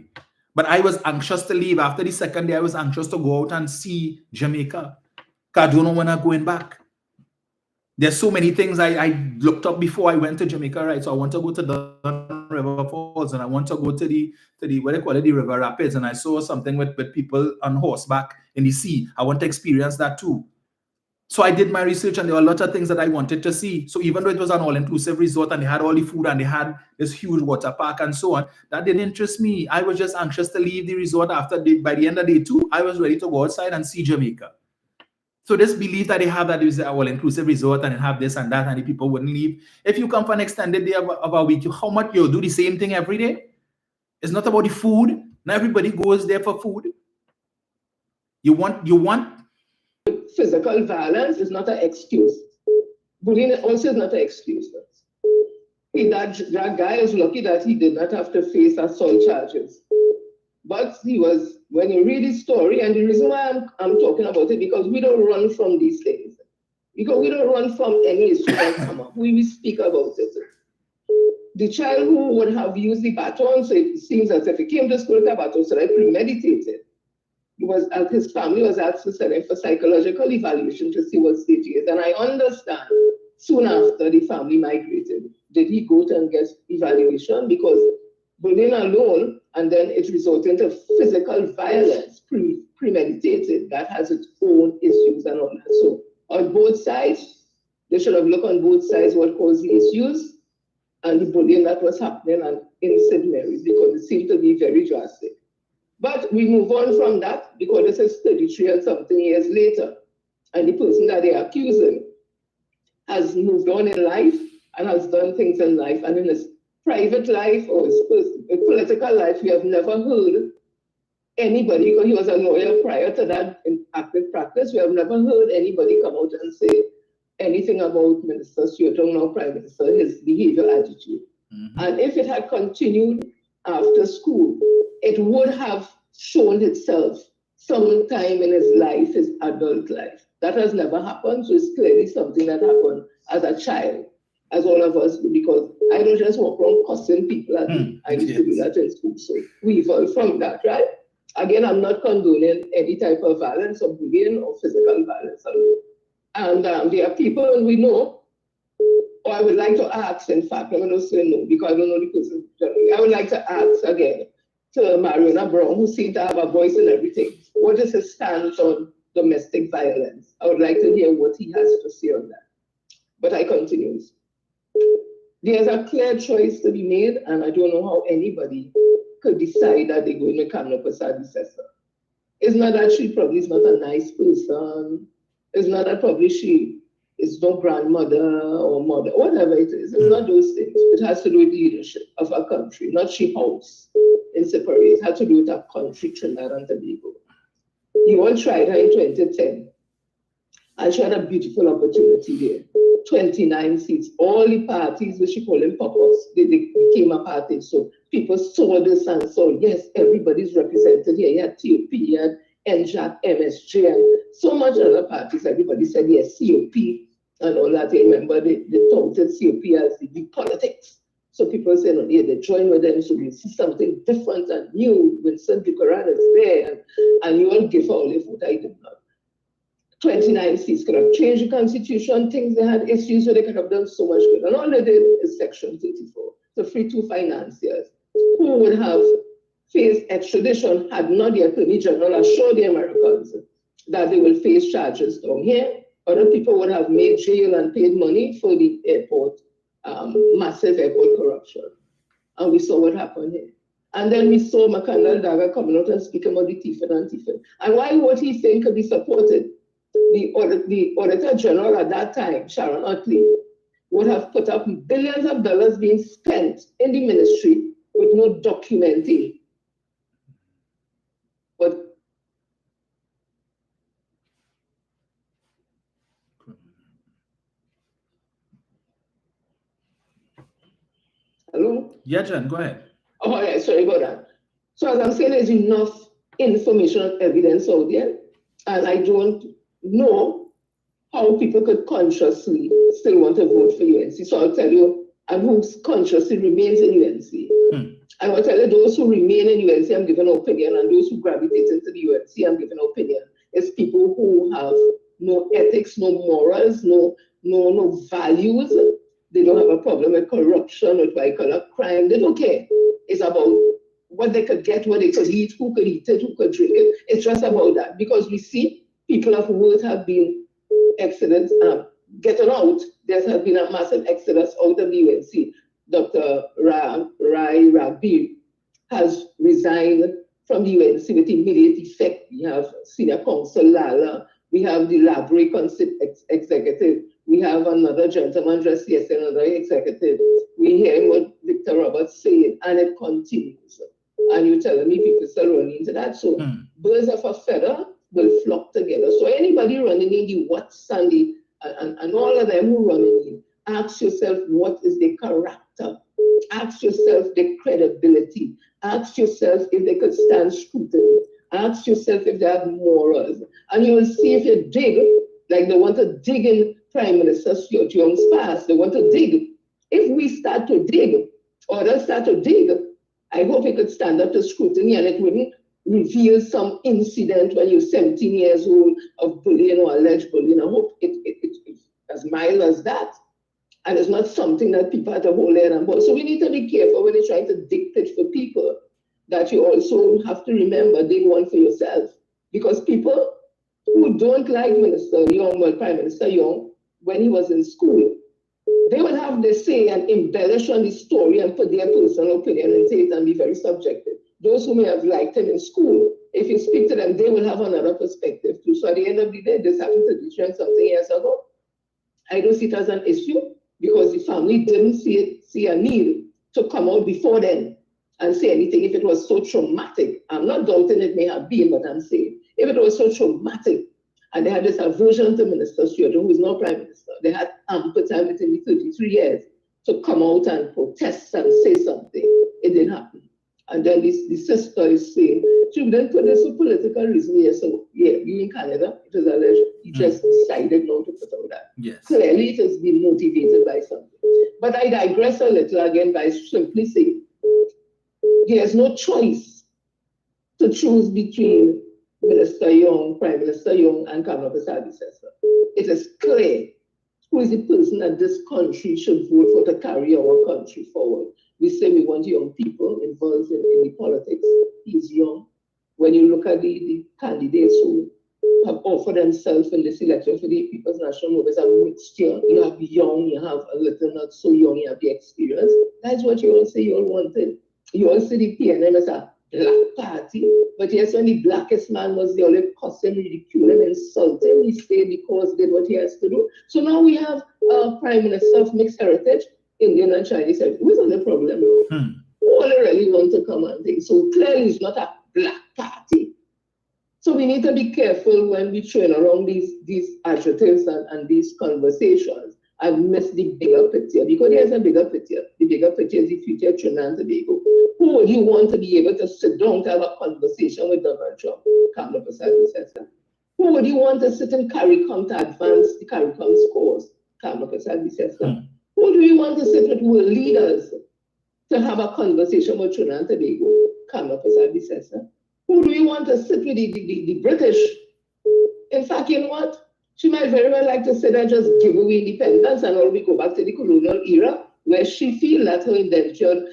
But I was anxious to leave. After the second day, I was anxious to go out and see Jamaica because I don't know when I'm going back. There's so many things I looked up before I went to Jamaica, right? So I want to go to the River Falls and I want to go to the what they call it, the River Rapids, and I saw something with people on horseback in the sea. I want to experience that too. So I did my research and there were a lot of things that I wanted to see. So even though it was an all-inclusive resort and they had all the food and they had this huge water park and so on, that didn't interest me. I was just anxious to leave the resort by the end of day 2, I was ready to go outside and see Jamaica. So this belief that they have that it is an all-inclusive resort and they have this and that and the people wouldn't leave. If you come for an extended day of a week, how much you'll do the same thing every day? It's not about the food. Not everybody goes there for food. You want physical violence is not an excuse. Bullying also is not an excuse. That guy is lucky that he did not have to face assault charges. But when you read his story, and the reason why I'm talking about it, because we don't run from these things. Because we don't run from any issue that come up. We speak about it. The child who would have used the baton, so it seems as if he came to school with a baton, so I premeditated. His family was asked to send him for psychological evaluation to see what stage he is. And I understand soon after the family migrated, did he go to and get evaluation? Because bullying alone, and then it resulted into physical violence, premeditated, that has its own issues and all that. So on both sides, they should have looked on both sides what caused the issues and the bullying that was happening in St. Mary's, because it seemed to be very drastic. But we move on from that because this is 33 and something years later. and the person that they are accusing has moved on in life and has done things in life, and in his private life or his political life, we have never heard anybody, because he was a lawyer prior to that in active practice, we have never heard anybody come out and say anything about Minister Stuarton or Prime Minister, his behavior, attitude. And if it had continued after school, it would have shown itself sometime in his life, his adult life. That has never happened, so it's clearly something that happened as a child, as all of us do, because I don't just walk around cussing people at me. I used to do that in school, so we evolved from that, right? Again, I'm not condoning any type of violence or bullying or physical violence. And there are people we know, or I would like to ask, in fact, I'm going to say no, because I don't know the person. I would like to ask again to Mariona Brown, who seems to have a voice in everything. What is his stance on domestic violence? I would like to hear what he has to say on that. But I continue. There's a clear choice to be made, and I don't know how anybody could decide that they're going to Kamla Persad-Bissessar. It's not that she probably is not a nice person. It's not that probably she is no grandmother or mother, whatever it is. It's not those things. It has to do with leadership of our country, not she house in separate. It has to do with our country, Trinidad and Tobago. You all tried her in 2010, and she had a beautiful opportunity there. 29 seats. All the parties, which she called them pop-ups, they became a party. So people saw this and saw, yes, everybody's represented here. You had TOP, you had NJAC, MSJ, and so much other parties. Everybody said, yes, COP and all that. I remember they touted COP as the big politics. So people said, oh, yeah, they join with them, so we see something different and new. Vincent Buchanan is there, and you all give her all your vote. I did not. 29 seats could have changed the constitution, things they had issues, so they could have done so much good. And all they did is Section 34, the free to financiers, who would have faced extradition had not the Attorney General assured the Americans that they will face charges down here. Other people would have made jail and paid money for the airport, massive airport corruption. And we saw what happened here. And then we saw McCandle Dagger coming out and speaking about the thief and anti-thief. And why would he think could be supported? The Auditor General at that time, Sharon Utley, would have put up billions of dollars being spent in the ministry with no documenting. But hello? Yeah, Jen, go ahead. Oh, yeah, sorry about that. So as I'm saying, there's enough information and evidence out there, and I don't know how people could consciously still want to vote for UNC. So I'll tell you, and who consciously remains in UNC. I will tell you, those who remain in UNC, I'm giving an opinion, and those who gravitate into the UNC, I'm giving an opinion. It's people who have no ethics, no morals, no values. They don't have a problem with corruption, with white collar crime. They don't care. It's about what they could get, what they could eat, who could eat it, who could drink it. It's just about that, because we see people of worth have been exodus, getting out. There has been a massive exodus out of the UNC. Dr. Rai Ragbi has resigned from the UNC with immediate effect. We have Senior Counsel Lala. We have the library executive. We have another gentleman just yesterday, another executive. We hear what Victor Roberts said, and it continues. And you're telling me people still running into that. So birds of a feather will flock together. So anybody running in the Watts and all of them who run in, ask yourself, what is their character? Ask yourself their credibility. Ask yourself if they could stand scrutiny. Ask yourself if they have morals. And you will see if you dig, like they want to dig in Prime Minister Stuarton's past, they want to dig. If we start to dig, or they'll start to dig, I hope it could stand up to scrutiny and it wouldn't reveal some incident when you're 17 years old of bullying or alleged bullying. I hope it's as mild as that. And it's not something that people have to hold their hand about. So we need to be careful when you're trying to dictate for people, that you also have to remember dig one for yourself. Because people who don't like Minister Young, well, Prime Minister Young, when he was in school, they would have their say and embellish on the story and put their personal opinion into it and be very subjective. Those who may have liked him in school if you speak to them, they will have another perspective too. So at the end of the day, this happened to this and something years ago. I don't see it as an issue because the family didn't see a need to come out before then and say anything if it was so traumatic. I'm not doubting it may have been, but I'm saying if it was so traumatic and they had this aversion to Minister Stuart, who is now Prime Minister, they had ample time within the 33 years to come out and protest and say something. It didn't happen. And then the sister is saying, she didn't put this for political reason. Yes, so yeah, you in Canada, it was alleged. You just decided not to put out that. Yes. Clearly, it has been motivated by something. But I digress a little again by simply saying, there's no choice to choose between Minister Young, Prime Minister Young, and Kamla Persad-Bissessar. It is clear who is the person that this country should vote for to carry our country forward. We say we want young people involved in the politics. He's young. When you look at the candidates who have offered themselves in this election for the People's National Movement, it's a mixture. You have young, you have a little not so young, you have the experience. That's what you all say you all wanted. You all say the PNM as a black party, but yes, when the blackest man was the only cussing, ridiculing, insulting, he stayed because did what he has to do. So now we have a Prime Minister of mixed heritage, Indian and Chinese heritage. What's the problem? All they really want to come and think. So clearly it's not a black party. So we need to be careful when we train around these adjectives and these conversations and miss the bigger picture, because there's a bigger picture. The bigger picture is the future of Trinidad and Tobago. Who would you want to be able to sit down to have a conversation with Donald Trump? Kamla Persad-Bissessar. Who would you want to sit in CARICOM to advance the CARICOM scores? Kamla Persad-Bissessar. Who do you want to sit with world leaders to have a conversation with Trinidad and Tobago? Kamla Persad-Bissessar. Who do you want to sit with the British? In fact, you know what? She might very well like to sit and just give away independence and all we go back to the colonial era, where she feels that her indentured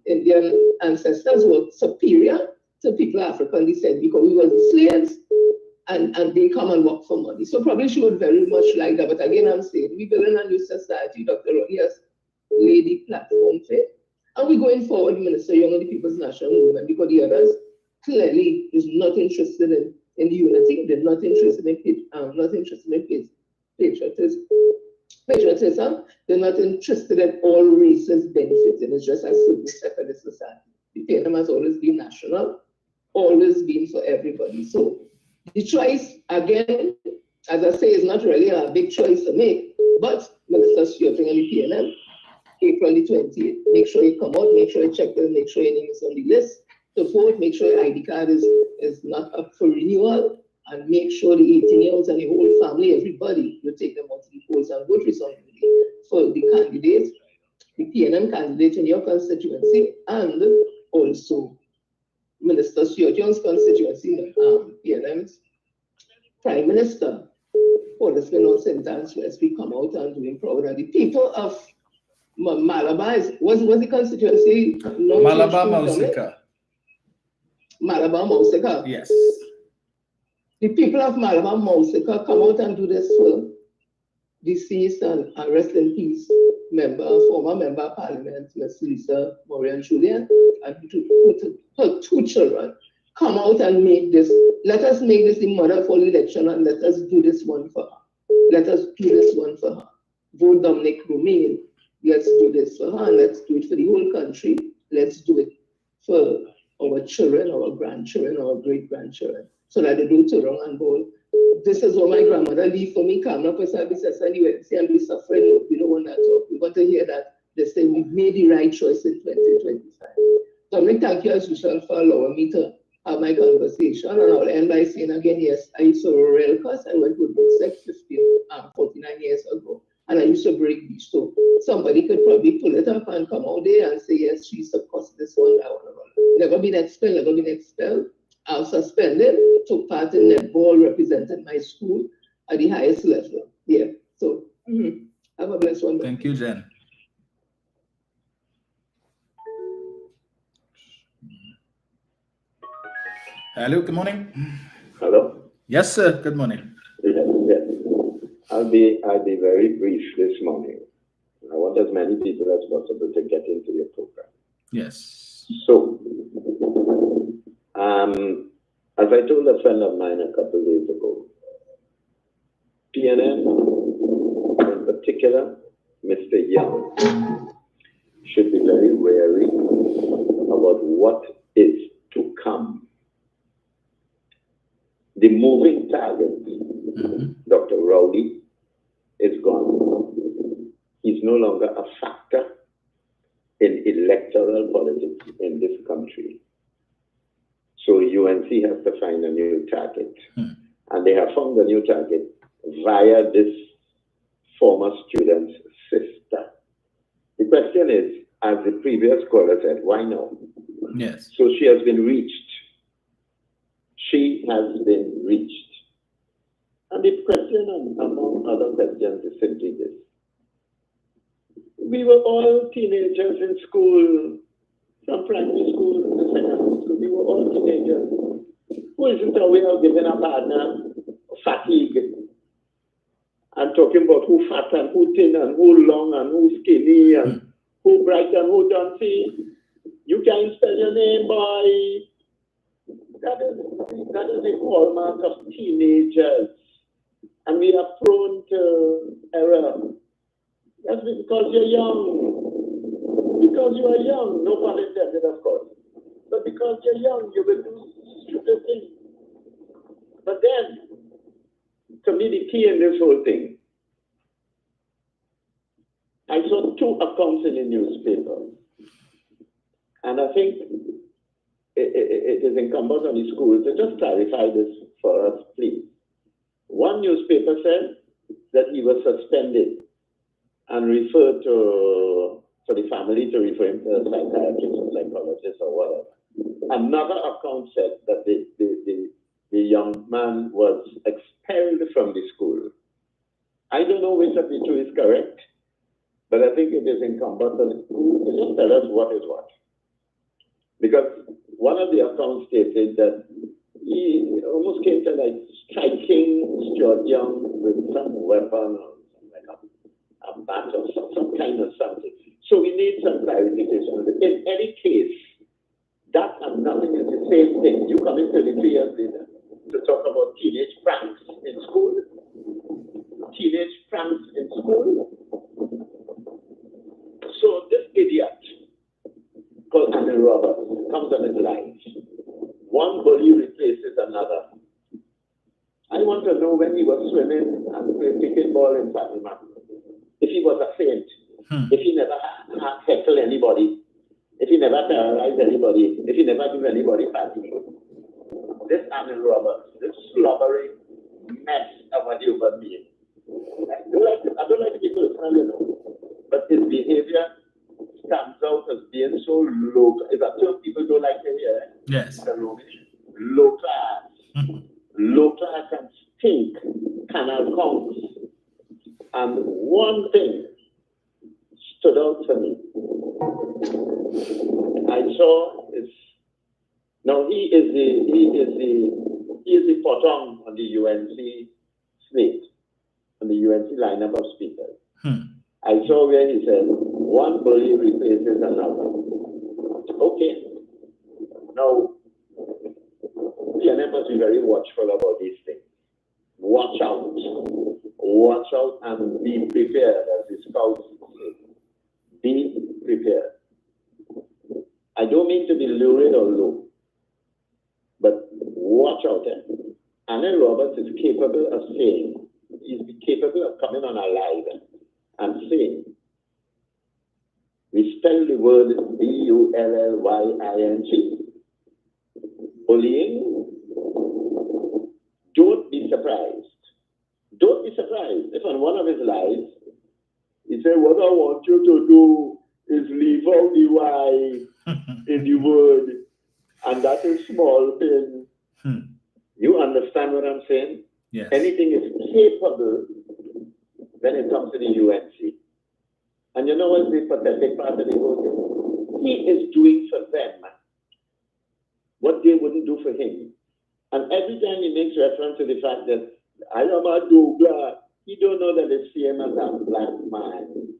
Indian ancestors were superior to people of African descent because we were the slaves and they come and work for money. So probably she would very much like that. But again, I'm saying we build a new society. Dr. Roddy has laid the platform for it. And we're going forward, Minister Young and the People's National Movement, because the others clearly is not interested in the unity. They're not interested in patriotism. They're not interested in all races benefiting. It's just a certain step of the society. The PNM has always been national, always been for everybody. So the choice, again, as I say, is not really a big choice to make, but Minister Stuart and the PNM, April the 20th, make sure you come out, make sure you check them, make sure your name is on the list to vote, make sure your ID card is not up for renewal, and make sure the 18-year-olds and the whole family, everybody, you take them out to the polls and vote responsibly for the candidates, the PNM candidate in your constituency, and also Minister Stuart Young's constituency, PNM's Prime Minister. For the spin on St. Anne's West, we come out and doing proud. And the people of Malabar was the constituency? Malabar Mausika. Malabar Mausika. Yes. The people of Malabar Mausika come out and do this for deceased and rest in peace former member of Parliament, Ms. Lisa Moran Julian, and her two children come out and make this. Let us make this the mother for the election and let us do this one for her. Let us do this one for her. Vote Dominic Romain. Let's do this for her and let's do it for the whole country. Let's do it for our children, our grandchildren, our great-grandchildren, so that they don't turn around and go, this is what my grandmother leave for me, Kamla Persad-Bissessar, anyway, and be suffering. We don't want that talk. We want to hear that they say we made the right choice in 2025. Dominic, thank you as usual for allowing me to have my conversation, and I'll end by saying again, yes, I used to rail cause. I went to Brooksec 49 years ago, and I used to break beach. So somebody could probably pull it up and come out there and say, yes, she used to cost this one, that one. Never been expelled. I was suspended, took part in netball, represented my school at the highest level. Yeah, so have a blessed one. Thank you, Jen. Hello, good morning. Hello? Yes, sir, good morning. Yes, yes. I'll be very brief this morning. I want as many people as possible to get into your program. Yes. So, As I told a friend of mine a couple of days ago, PNM, in particular, Mr. Young, should be very wary about what is to come. The moving target, Dr. Rowley, is gone. He's no longer a factor in electoral politics in this country. So UNC has to find a new target. And they have found a new target via this former student's sister. The question is, as the previous caller said, why no? Yes. So she has been reached. She has been reached. And the question, among other questions, is simply this. We were all teenagers in school, from primary school to secondary school. We were all teenagers. Who isn't aware of giving a partner fatigue and talking about who fat and who thin and who long and who skinny and who bright and who don't see? You can't spell your name, boy. That is the hallmark of teenagers. And we are prone to error. That's because you're young. Because you are young, no pun intended, of course. But because you're young, you will do stupid things. But then, to me, the key in this whole thing, I saw two accounts in the newspaper. And I think it is incumbent on the schools to just clarify this for us, please. One newspaper said that he was suspended and referred to the family to refer him to a psychiatrist or psychologist or whatever. Another account said that the young man was expelled from the school. I don't know which of the two is correct, but I think it is incumbent on the school to just tell us what is what. Because one of the accounts stated that he almost came to like striking Stuart Young with some weapon or like a bat or some kind of something. So we need some clarification. In any case, that and nothing is the same thing. You come in 33 years later to talk about teenage pranks in school. Teenage pranks in school. So this idiot called Annie Roberts comes on his life. One bully replaces another. I want to know when he was swimming and playing cricket ball in Fatima. If he was a saint, if he never heckled anybody, if he never terrorized anybody, if he never gave anybody fatigue. This Annie Roberts, this slobbering mess of a human being. I don't like to be personal, you know, but his behavior stands out as being so low. Is that some people don't like to hear? Yes. Low class. Low class and stink canal conks. And one thing stood out for me. I saw is now he is the potong on the UNC slate, on the UNC lineup of speakers. I saw where he said one bully replaces another. Okay. Now PNM must be very watchful about these things. Watch out. Watch out and be prepared, as the scouts say. Be prepared. I don't mean to be lurid or low, but watch out. Annie Roberts is capable of saying, he's capable of coming on our live and saying, we spell the word B-U-L-L-Y-I-N-G. Bullying. Don't be surprised. Don't be surprised if on one of his lives, he said, what I want you to do is leave out the Y in the word, and that is small thing. You understand what I'm saying? Yes. Anything is capable when it comes to the UNC. And you know what's the pathetic part of the whole thing? He is doing for them what they wouldn't do for him. And every time he makes reference to the fact that I am a Douglas, he don't know that it's same as a black man.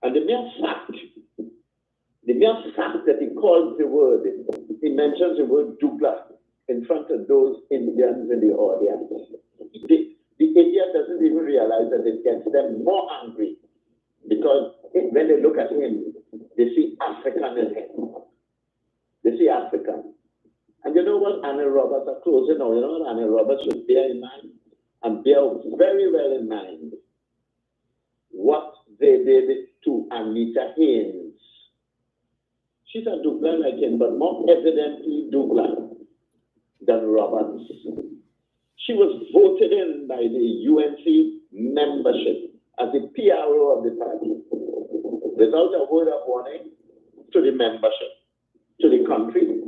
And the mere fact that he calls the word, he mentions the word Douglas, in front of those Indians in the audience. The idiot doesn't even realize that it gets them more angry because when they look at him, they see African in him. They see African. And you know what Anna Roberts are closing now? You know what Anna Roberts should bear in mind? And bear very well in mind what they did to Anita Haynes. She's a Douglas like him, but more evidently Douglas than Roberts. She was voted in by the UNC membership as the PRO of the party without a word of warning to the membership, to the country.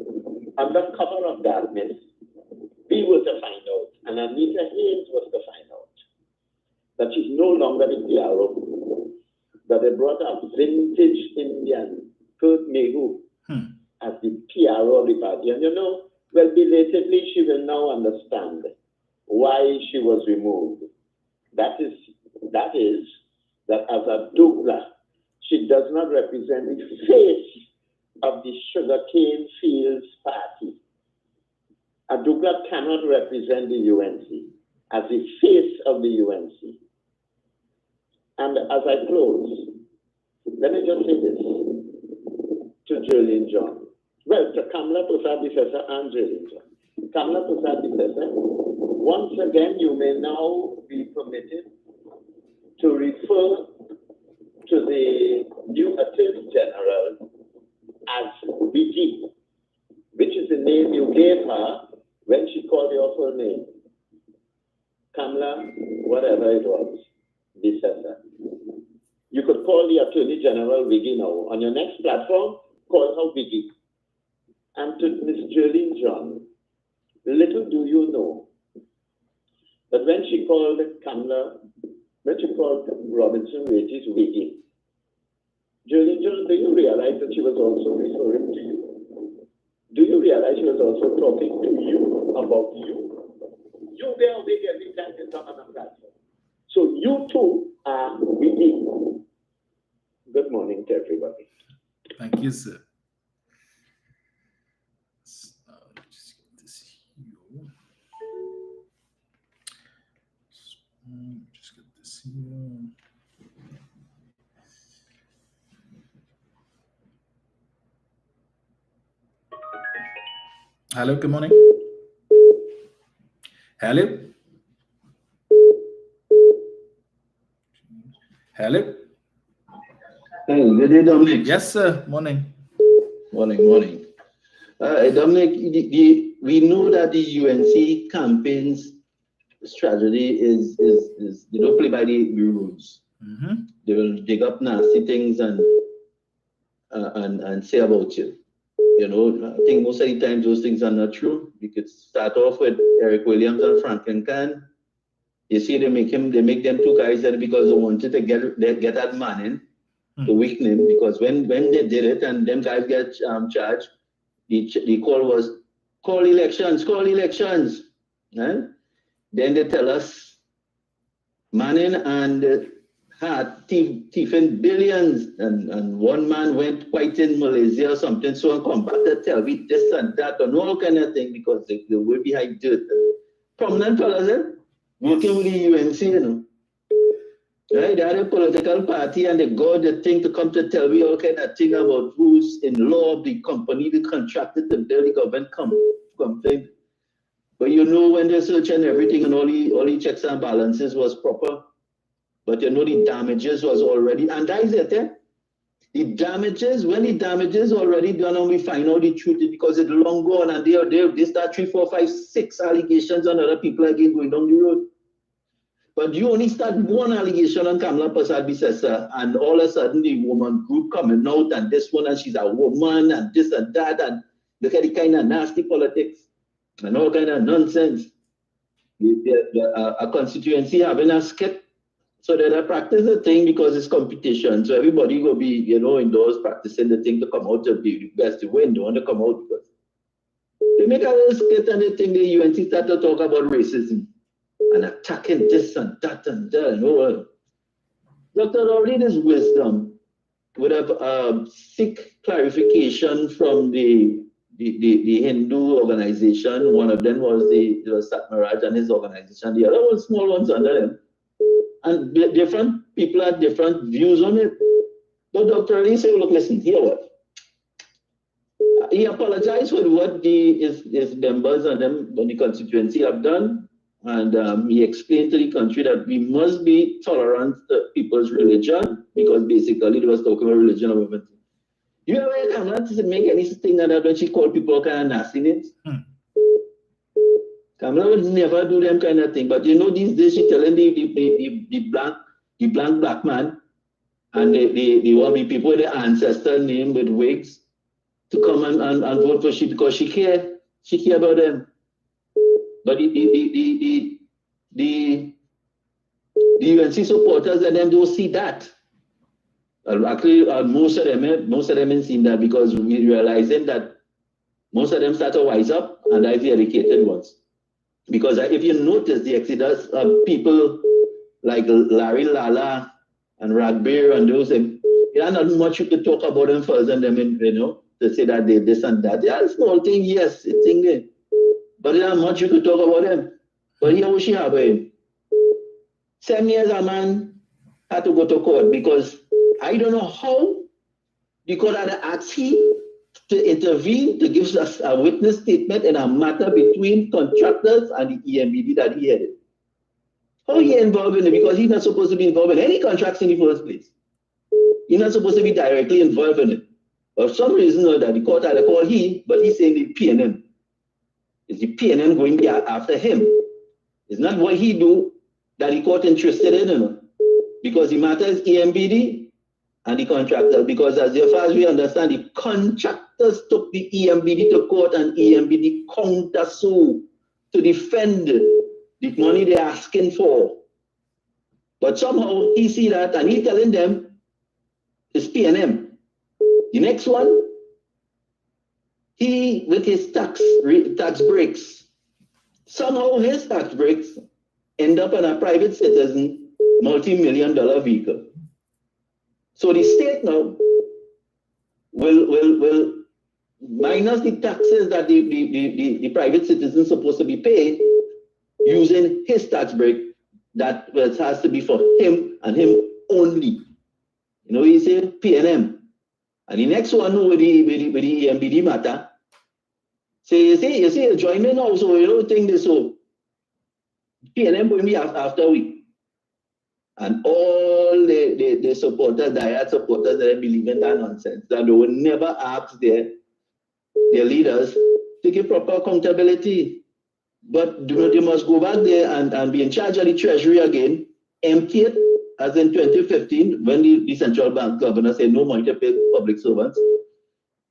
Under cover of darkness, we were to find out, and Anita Haynes was to find out, that she's no longer the PRO, that they brought a vintage Indian, Kurt Mehu, as the PRO of the party. And you know, well, belatedly, she will now understand why she was removed. That is that as a Douglas, she does not represent the face of the sugarcane fields party. A Douglas cannot represent the UNC as the face of the UNC. And as I close, let me just say this to Jolene John. Well, to Kamla Persad-Bissessar and Jolene John. Kamla Persad-Bissessar, once again, you may now be permitted to refer to the new Attorney General as Wiggy, which is the name you gave her when she called your full name. Kamla, whatever it was, Bissessar. You could call the Attorney General Wiggy now. On your next platform, call her Wiggy. And to Ms. Jolene John, little do you know that when she called Robinson Regis Wiggy, Jolene John, do you realize that she was also referring to you? Do you realize she was also talking to you about you? You there Wiggy every time you come on a platform. So you too are Wiggy. Good morning to everybody. Thank you, sir. Just get this here. Just get this here. Hello, good morning. Hello. Hello. Hey, good day, Dominic. Yes, sir. Morning. Morning. Dominic, we know that the UNC campaign's strategy is they don't play by the rules. Mm-hmm. They will dig up nasty things and say about you. You know, I think most of the time those things are not true. We could start off with Eric Williams and Franklin Kahn. You see, they make them two guys there because they wanted to get that man in. To weaken him, because when they did it and them guys get charged, the call was call elections. Right? Then they tell us Manning and Hart thieving billions, and one man went quite in Malaysia or something, so and come back to tell me this and that and all kind of thing because they were behind dirt. Prominent fellas, working with the UNC, you know. Right, they had a political party and they got the thing to come to tell me all kind of thing about rules in law of the company they contracted to build the government complaint. But you know when they search and everything and all the checks and balances was proper. But you know the damages was already, and that is it, eh? The damages, when the damages already done and we find out the truth because it's long gone and they start 3, 4, 5, 6 allegations on other people again going down the road. But you only start one allegation on Kamla Persad-Bissessar, and all of a sudden the woman group coming out, and this one, and she's a woman, and this and that, and look at the kind of nasty politics and all kind of nonsense. A constituency having a skit, so that I practice the thing because it's competition. So everybody will be, you know, indoors practicing the thing to come out to be the best to win. Don't want to come out because they make a little skit and they think the UNC start to talk about racism and attacking this and that and that. You know, Dr. Rowley's wisdom would have seek clarification from the the Hindu organization. One of them was the Satmaraj and his organization. The other was small ones under him. And different people had different views on it. But Dr. Ali said, look, listen, here what? He apologized for what his members and them on the constituency have done. And he explained to the country that we must be tolerant to people's religion, because basically he was talking about religion of everything. You ever heard Kamla make anything like that when she called people kind of nasty names? Kamla would never do them kind of thing. But you know, these days she telling the blank black man and the want be people with their ancestor name with wigs to come and vote for she, because she care about them. But the UNC supporters and them don't see that. Actually, most of them ain't seen that, because we realizing that most of them start to wise up, and that's the educated ones. Because if you notice the exodus of people like Larry Lala and Ragbear and those, there are not much you could talk about them first, and them, you know, to say that they this and that. They are a small thing, yes, it's thing there. But there are much you could talk about them. But here what she have him. 7 years a man had to go to court, because I don't know how the court had asked him to intervene to give us a witness statement in a matter between contractors and the EMBD that he headed. How he involved in it? Because he's not supposed to be involved in any contracts in the first place. He's not supposed to be directly involved in it. For some reason or that the court had to call he, but he's saying the PNM. Is the PNM going after him? It's not what he do that the court interested in, you know? Because the matter is EMBD and the contractor. Because as far as we understand, the contractors took the EMBD to court, and EMBD counter-sue to defend the money they're asking for. But somehow he see that, and he telling them it's PNM. The next one, he with his tax breaks. Somehow his tax breaks end up in a private citizen multi-million-dollar vehicle. So the state now will minus the taxes that the private citizen is supposed to be paid using his tax break that has to be for him and him only. You know, he say PNM. And the next one with the EMBD matter, say, you see, join me now, so you don't think this so. PNM going to be after we. And all the supporters, diehard supporters, that believe in that nonsense, that they will never ask their leaders to give proper accountability. But they must go back there and be in charge of the treasury again, empty it, as in 2015, when the central bank governor said no money to pay public servants,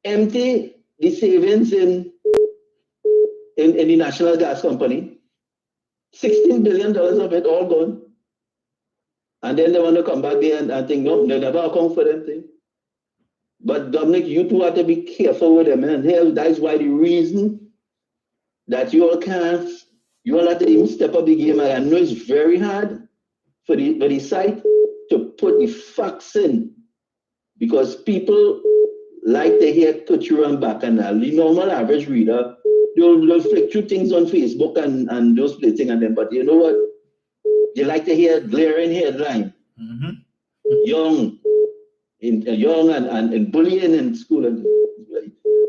empty the savings in the national gas company, $16 billion of it all gone. And then they want to come back there and think, no, they never account for them thing. But Dominic, you two have to be careful with them, and that's why the reason that you all have to even step up the game. I know it's very hard for the site to put the facts in, because people like to hear couture and bacchanal. The normal average reader, they'll flick through things on Facebook and those plating and them, but you know what? They like to hear glaring headline. Mm-hmm. Young and bullying in school.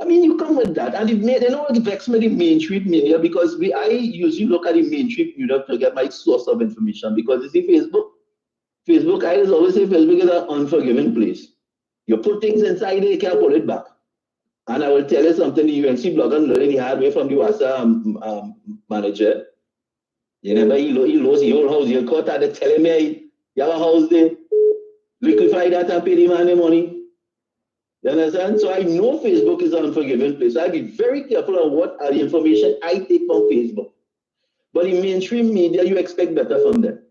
I mean, you come with that, and it vexed me, the mainstream media, because I usually look at the mainstream media to get my source of information, because you see Facebook, I always say Facebook is an unforgiving place. You put things inside it, you can't pull it back. And I will tell you something, the UNC blogger learning the hard way from the WASA manager. You remember, he lost his whole house. He caught at the telling me, you have a house there, liquefy that and pay the man the money. You understand? So I know Facebook is an unforgiving place. So I be very careful on what are the information I take from Facebook. But in mainstream media, you expect better from them.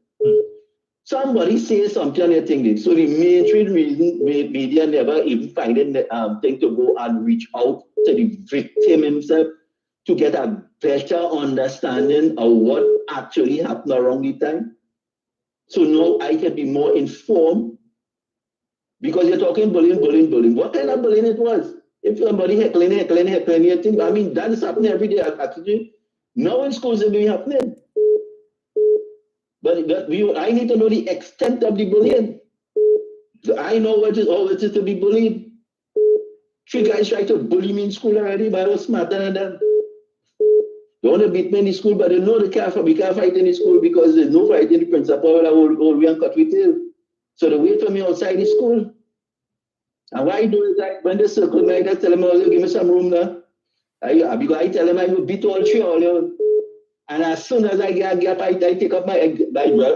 Somebody says something on your thing. So the mainstream media never even finding the thing to go and reach out to the victim himself to get a better understanding of what actually happened around the time. So now I can be more informed, because you're talking bullying. What kind of bullying it was? If somebody heckling, you think, I mean, that is happening every day, actually. Now in schools, it be happening. But I need to know the extent of the bullying. I know how it is to be bullied. 3 guys tried to bully me in school already, but I was smarter than them. They want to beat me in the school, but they know we can't fight in the school because there's no fight in the principal. I will be and cut with tail. So they wait for me outside the school. And why do is that when they circle me, I tell them, oh, give me some room now. Because I tell them I will beat all 3 all you. And as soon as I get a gap, I take up I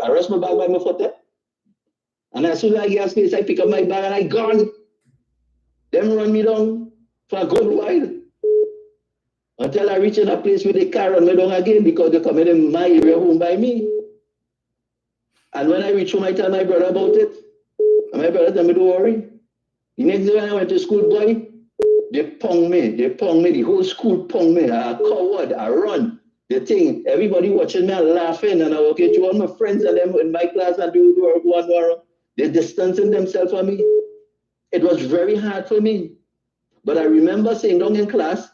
rest my bag by my foot. And as soon as I get a space, I pick up my bag and I gone. Them run me down for a good while. Until I reach in a place where they can't run me down again because they come in my area home by me. And when I reach home, I tell my brother about it. And my brother tell me, don't worry. The next day when I went to school, boy, they pong me. The whole school pong me. I coward, I run. The thing, everybody watching me and laughing. And I walk into all my friends and them in my class and do one more. They're distancing themselves from me. It was very hard for me. But I remember saying down in class,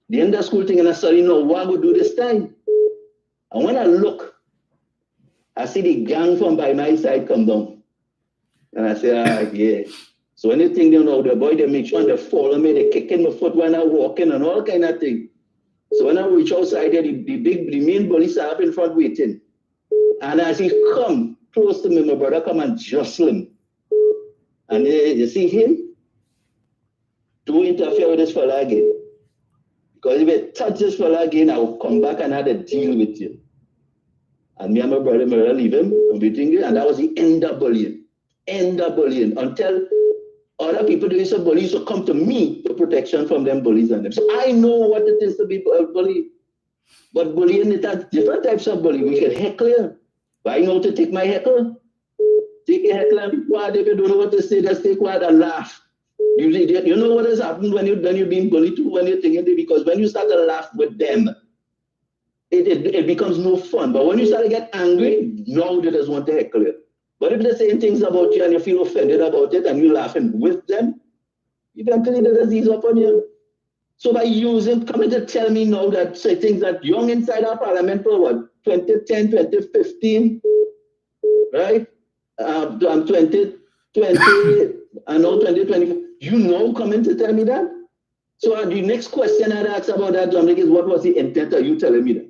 the end of school thing, and I started, what I would do this time. And when I look, I see the gang from by my side come down. And I say, yeah. So anything the boy, they make sure they follow me, they kick in my foot when I walk in and all kind of thing. So when I reach outside there, the main police are up in front waiting. And as he come close to me, my brother come and jostle him. And you see him? Don't interfere with this fella again. Because if you touch this fella again, I will come back and have a deal with you. And me and my brother leave him, and that was the end of bullying. Until other people doing some bullying, so come to me for protection from them bullies and them. So I know what it is to be bullied. But bullying, it has different types of bullying. We can heckle you. But I know to take my heckle. Take a heckle and be quiet. If you don't know what to say, just stay quiet and laugh. You know what has happened when you're being bullied too, when you're thinking it, because when you start to laugh with them, it becomes no fun. But when you start to get angry, now they just want to heckle you. But if they're saying things about you and you feel offended about it and you're laughing with them, eventually the disease upon you. So by coming to tell me now that say things that young inside our parliament for what, 2010, 2015, right? I'm 2020 and now 2024. You coming to tell me that? So the next question I'd ask about that, Dominic, is what was the intent of you telling me that?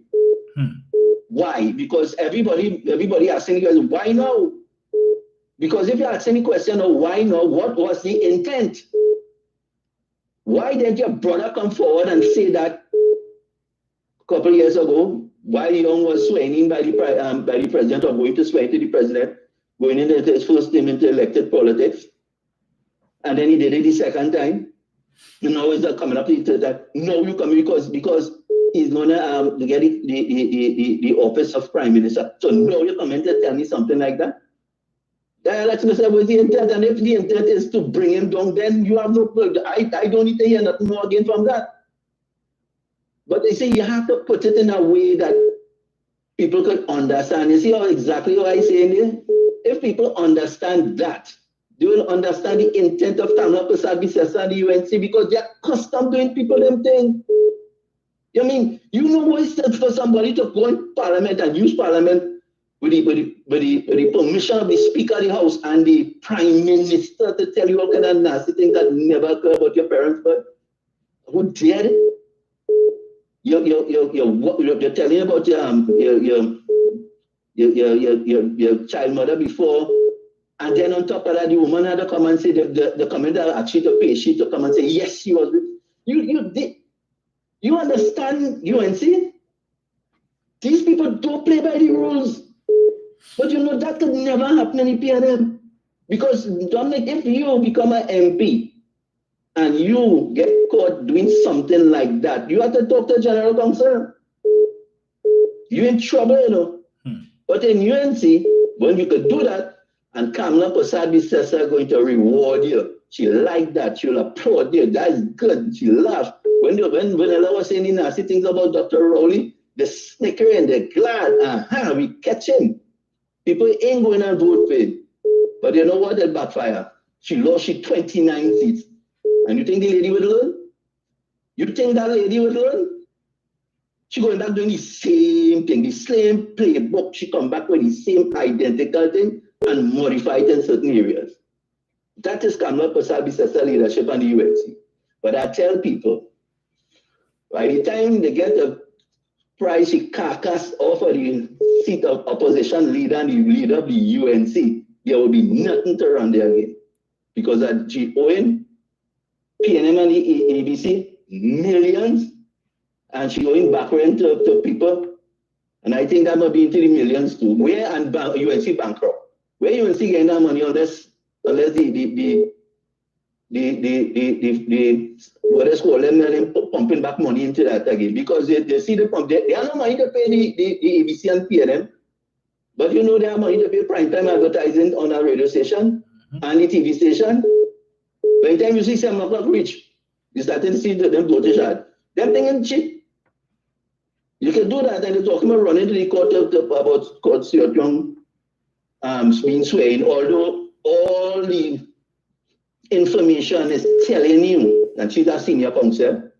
Why? Because everybody asking you, why now? Because if you ask any question of why now, what was the intent? Why did your brother come forward and say that a couple of years ago, while Young was swearing by the president, or going to swear to the president, going into his first time into elected politics, and then he did it the second time. And now he's coming up to that. No, you come because he's gonna get the office of prime minister. So now you come in to tell me something like that. That's what was the intent, and if the intent is to bring him down, then you have no. I don't need to hear nothing more again from that. But they say you have to put it in a way that people could understand. You see exactly what I say in there? If people understand that, they will understand the intent of Kamla Persad-Bissessar and the UNC, because they're accustomed doing people them thing. I mean, you know what it says for somebody to go in parliament and use parliament with the permission of the Speaker of the House and the Prime Minister to tell you all kind of nasty things that never occur about your parents, but who dare it? You're telling about your child mother before, and then on top of that, the woman had to come and say the commenter actually to pay she to come and say yes, she was with you understand, UNC? These people don't play by the rules. But that could never happen in PNM. Because, Dominic, if you become an MP and you get caught doing something like that, you have to talk to General Counsel. You're in trouble, But in UNC, when you could do that, and Kamla Persad-Bissessar are going to reward you. She liked that. She'll applaud you. That's good. She laughed. When Ella was saying nasty things about Dr. Rowley, they snicker and they're glad. We catch him. People ain't going to vote for him. But you know what? They'll backfire. She lost 29 seats. And you think the lady would learn? You think that lady would learn? She going back doing the same thing, the same playbook. She come back with the same identical thing and modify it in certain areas. That is Kamla Persad-Bissessar leadership on the UNC. But I tell people, by the time they get the price, she carcass off of the seat of opposition leader and the leader of the UNC, there will be nothing to run there again. Because she owing PNM and the ABC millions, and she owing back rent to people. And I think that might be into the millions too. Where and UNC bankrupt? Where UNC getting that money unless the what is called them pumping back money into that again? Because they see the pump, they have no money to pay the ABC and PNM, but you know they have money to pay prime time advertising on a radio station and the TV station. By the time you see 7 o'clock reach, you start to see them go to shot. Them thinking cheap. You can do that, and they're talking about running to the court about court Young being swaying, although all the information is telling you that she's a senior counsel.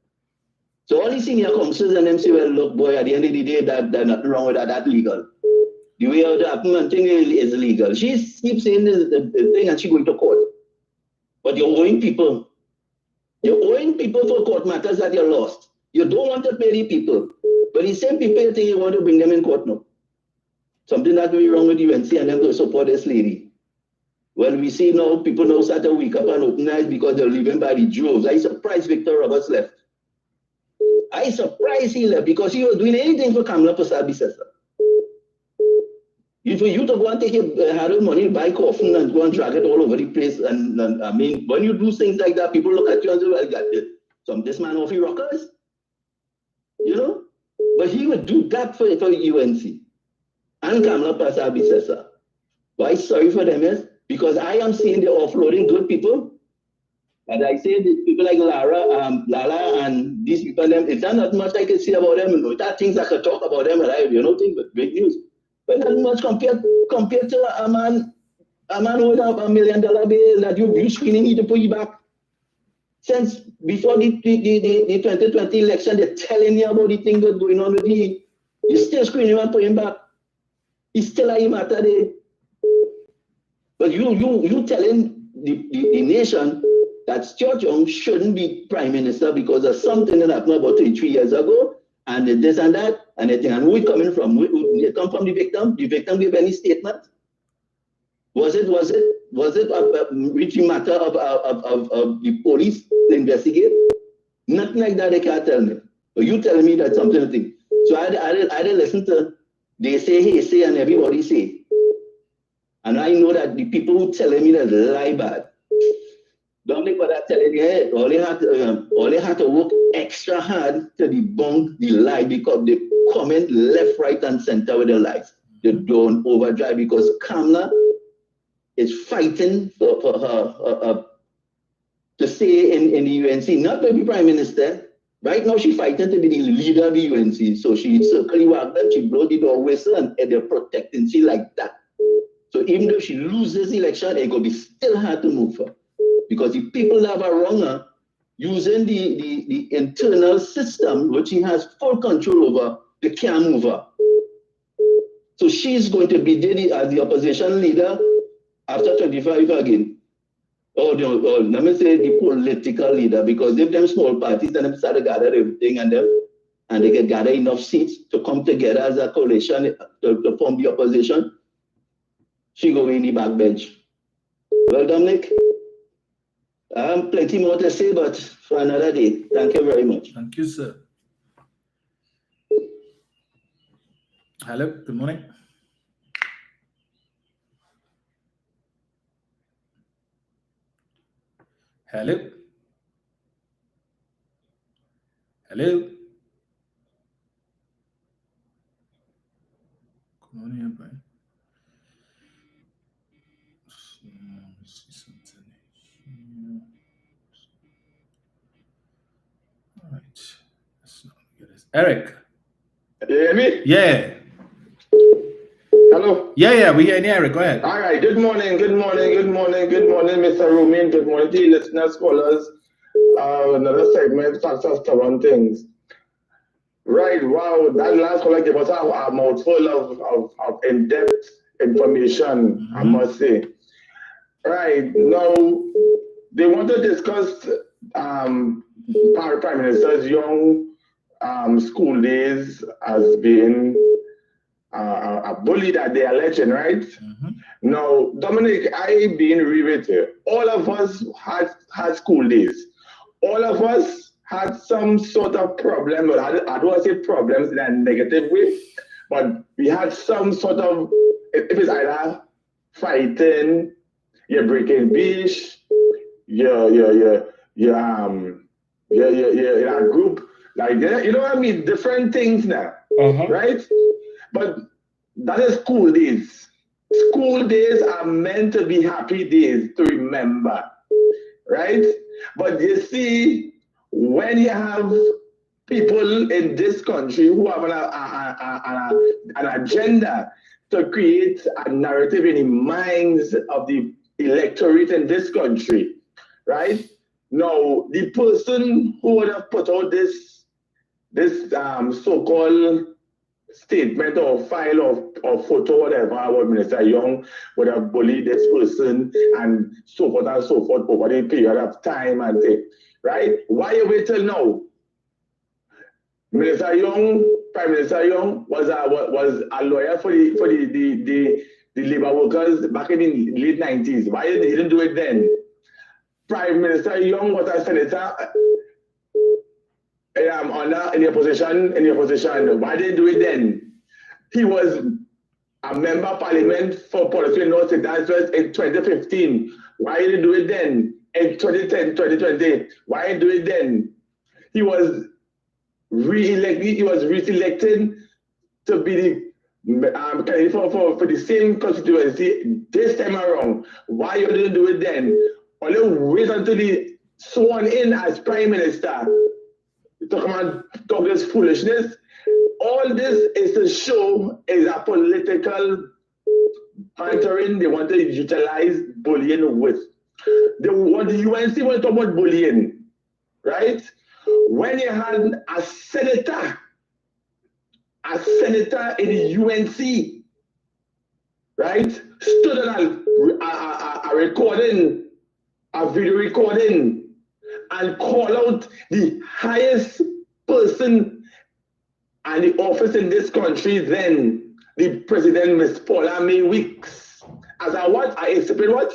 So all the senior counsels and them say, well, look, boy, at the end of the day, there's nothing wrong with that, that's legal. The way of the happening thing is legal. She keeps saying the thing and she's going to court. But you're owing people. You're owing people for court matters that you lost. You don't want to pay the people. But the same people think you want to bring them in court now. Something that will be wrong with UNC and them to support this lady. Well, we see now people now start to wake up and open eyes because they're living by the droves. I surprised Victor Roberts left. I surprised he left because he was doing anything for Kamla Persad-Bissessar. For you to go and take your hard money, buy coffin and go and drag it all over the place. And I mean, when you do things like that, people look at you and say, well, got this man off the rockers. You know? But he would do that for UNC and Kamla Persad-Bissessar. Why sorry for them is because I am seeing they're offloading good people. And I say people like Lala and these people, it's not much I can say about them. You know, there are things I can talk about them, right? You know, things but great news. But not much compared to a man with $1 million bill that you screening need to put you back. Since before the 2020 election, they're telling you about the thing that's going on with him. You still screening and put him back. He's still a matter there. But you telling the nation that Stuart Young shouldn't be prime minister because of something that happened about 3 years ago, and this and that, and everything. And who it coming from? It come from the victim? The victim gave any statement? Was it a routine matter of the police to investigate? Nothing like that they can't tell me. But you tell me that something to think. So I didn't listen to they say, he say, and everybody say. And I know that the people who telling me that lie bad. Don't make what I telling you, hey, all they had to work extra hard to debunk the lie because they comment left, right, and center with the lies. They don't overdrive because Kamla is fighting for her to stay in the UNC, not to be prime minister. Right now, she's fighting to be the leader of the UNC. So she circles Wagner, she blows the door whistle, and they're protecting she like that. So even though she loses the election, it's going to be still hard to move her. Because the people that are wrong her using the internal system, which she has full control over, they can't move her. So she's going to be there as the opposition leader after 25 again. Or let me say the political leader, because if them small parties and them start to gather everything and they can gather enough seats to come together as a coalition to form the opposition, she go in the backbench. Well, Dominic, I have plenty more to say, but for another day. Thank you very much. Thank you, sir. Hello, good morning. Hello. Hello. Come on here, Brian. See something here. All right. Let's not get this. Eric. You hear me? Yeah. Hello? Yeah, we hear you, Eric. Go ahead. All right. Good morning, Mr. Rumin. Good morning to you listeners, scholars, another segment, facts of stubborn things. Right, wow, that last caller gave us a mouthful of in-depth information, I must say. Right, now, they want to discuss Prime Minister's young school days as being a bully that they are alleging, right? Now, Dominic, I being real with you, all of us had school days. All of us had some sort of problem, but I don't want to say problems in a negative way, but we had some sort of, if it's either fighting, you're breaking beach, you're in a group, like, you know what I mean? Different things now, right? But that is school days. School days are meant to be happy days to remember, right? But you see, when you have people in this country who have an agenda to create a narrative in the minds of the electorate in this country, right? Now, the person who would have put out this so-called statement or file or photo, whatever, about Minister Young would have bullied this person and so forth over the period of time and thing, right? Why you wait till now? Minister Young, Prime Minister Young was a lawyer for the labor workers back in the late 90s. Why he didn't do it then? Prime Minister Young was a senator in the opposition. Why didn't do it then? He was a member of parliament for policy in North Sandals in 2015. Why didn't do it then? In 2010, 2020. Why didn't do it then? He was re-elected. He was re-elected to be the candidate for the same constituency this time around. Why you didn't do it then? Only wait until he sworn in as Prime Minister. Talk this foolishness. All this is to show is a political bantering they want to utilize bullying with. The UNC want to talk about bullying, right? When you had a senator in the UNC, right, stood on a recording, a video recording, and call out the highest person and the office in this country then, the President, Miss Paula May Weeks, as a what? I explain what?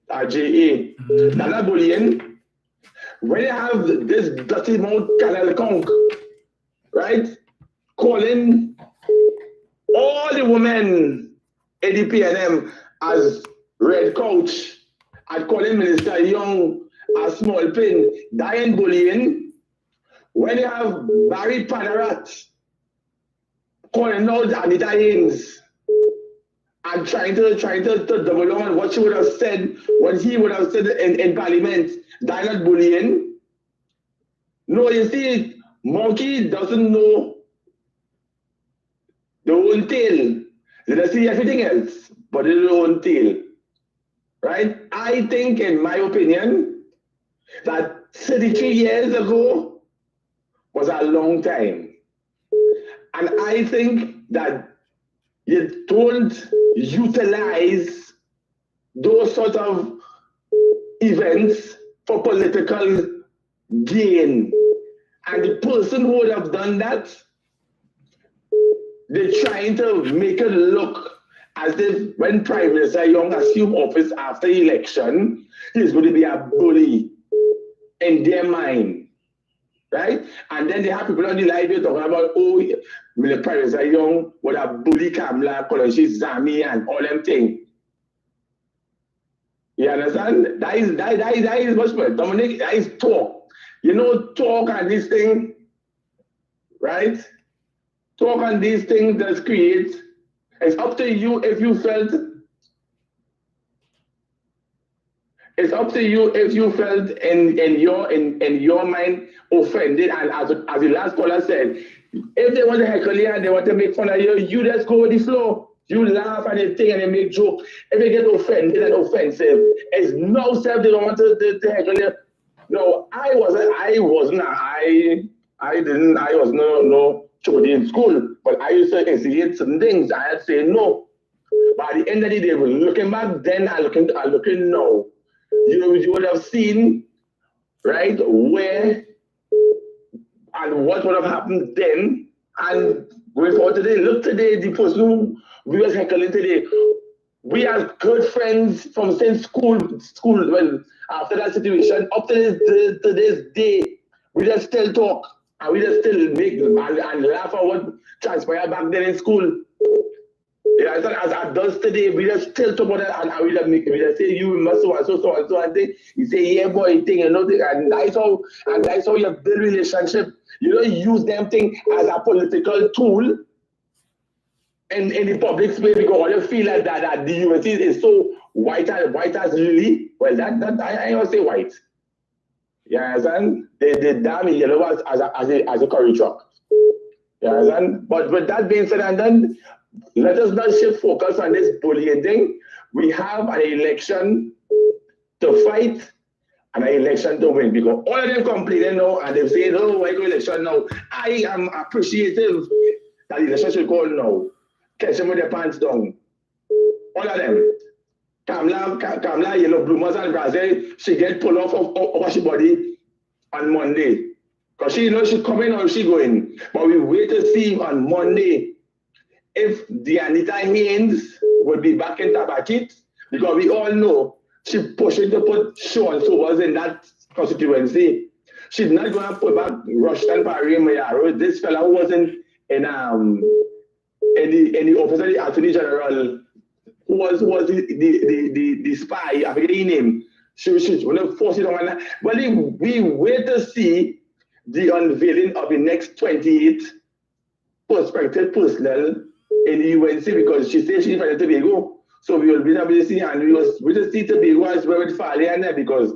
A JA. That's bullying. When you have this dirty mouth Canal Conk, right, calling all the women in the PNM as red coach, and calling Minister Young a small pin, dying bullying. When you have Barry Padarat calling out Anita Haynes and trying to double down on what she would have said, what he would have said in Parliament, that's not bullying. No, you see, monkey doesn't know the own tail. They don't see everything else, but their own tail. Right? I think, in my opinion, that 33 years ago was a long time. And I think that you don't utilize those sort of events for political gain. And the person who would have done that, they're trying to make it look as if when Prime Minister Young assumed office after the election, he's going to be a bully in their mind. Right? And then they have people on the live here talking about, oh, the Prime Minister Young would have bullied Kamla, Persad-Bissessar, Zami, and all them things. You understand? That is much better. Dominic, that is talk. You know, talk and this thing, right? Talk on these things does create. It's up to you if you felt. It's up to you if you felt in your mind offended, and as the last caller said, if they want to heckle you and they want to make fun of you, you just go with the flow. You laugh and you think and you make joke. If you get offended and offensive, it's no self they don't want to heckle you. No, I was no chubby in school, but I used to instigate some things. I had to say no. But at the end of the day, looking back then and looking now, you would have seen, right, where and what would have happened then and going forward today. Look today, the person who we was heckling today, we are good friends from since school. Well, after that situation, up to this day, we just still talk and we just still make and laugh at what transpired back then in school. Yeah, as adults today, we just still talk about that and we just say you must so and so and thing. You say yeah boy thing, and that's how you build relationship. You don't use them thing as a political tool in the public space because all you feel like that the university is so white as lily. Well, that I don't say white. You understand? They damn yellow as a curry truck. You understand? But with that being said, and then let us not shift focus on this bullying thing. We have an election to fight and an election to win because all of them complaining now and they say, oh, why go election now? I am appreciative that the election should go now. Catch them with their pants down. All of them. Kamla, Yellow Bloomers and Brazil, she get pulled off of her body on Monday. Because she knows she's coming or she going. But we wait to see on Monday if the Anita Haynes will be back in Tabakit, because we all know she pushing to put Sean Sobers in that constituency. She's not going to put back Rushton Parry Mayaro. This fella who was in the office of the Attorney General, who was the spy, I forget his name. She will force it on. Well, we wait to see the unveiling of the next 28 prospective personnel in the UNC because she says she's from Tobago. So we will be able to see, and we just see Tobago as well with Farley and there because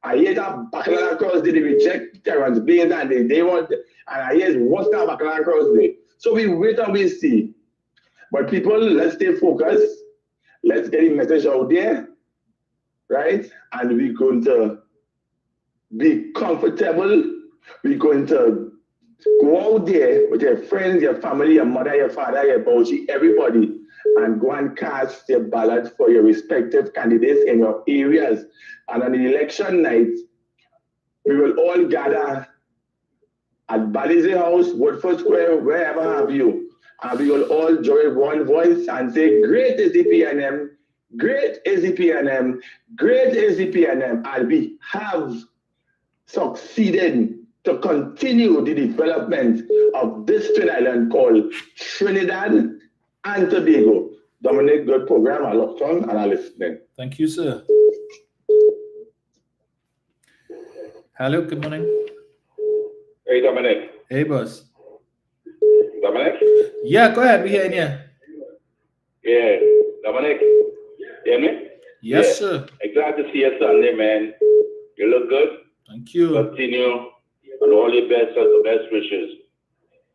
I hear that Bacalana Cross did reject Terrence Baines and they want, and I hear what's that Bacalana Cross day. So we wait and we see. But people, let's stay focused. Let's get the message out there, right? And we're going to be comfortable. We're going to go out there with your friends, your family, your mother, your father, your bougie, everybody, and go and cast your ballot for your respective candidates in your areas. And on the election night, we will all gather at Balize House, Woodford Square, wherever have you. And we will all join one voice and say, great is the PNM, great is the PNM, great is the PNM. And we have succeeded to continue the development of this twin island called Trinidad and Tobago. Dominic, good program. I love fun and I listening. Thank you, sir. Hello, good morning. Hey, Dominic. Hey, boss. Dominic? Yeah, go ahead. We're hearing you. Yeah. Dominic, hear me? Yes, sir. Glad to see you Sunday, man. You look good. Thank you. Continue and all your best wishes.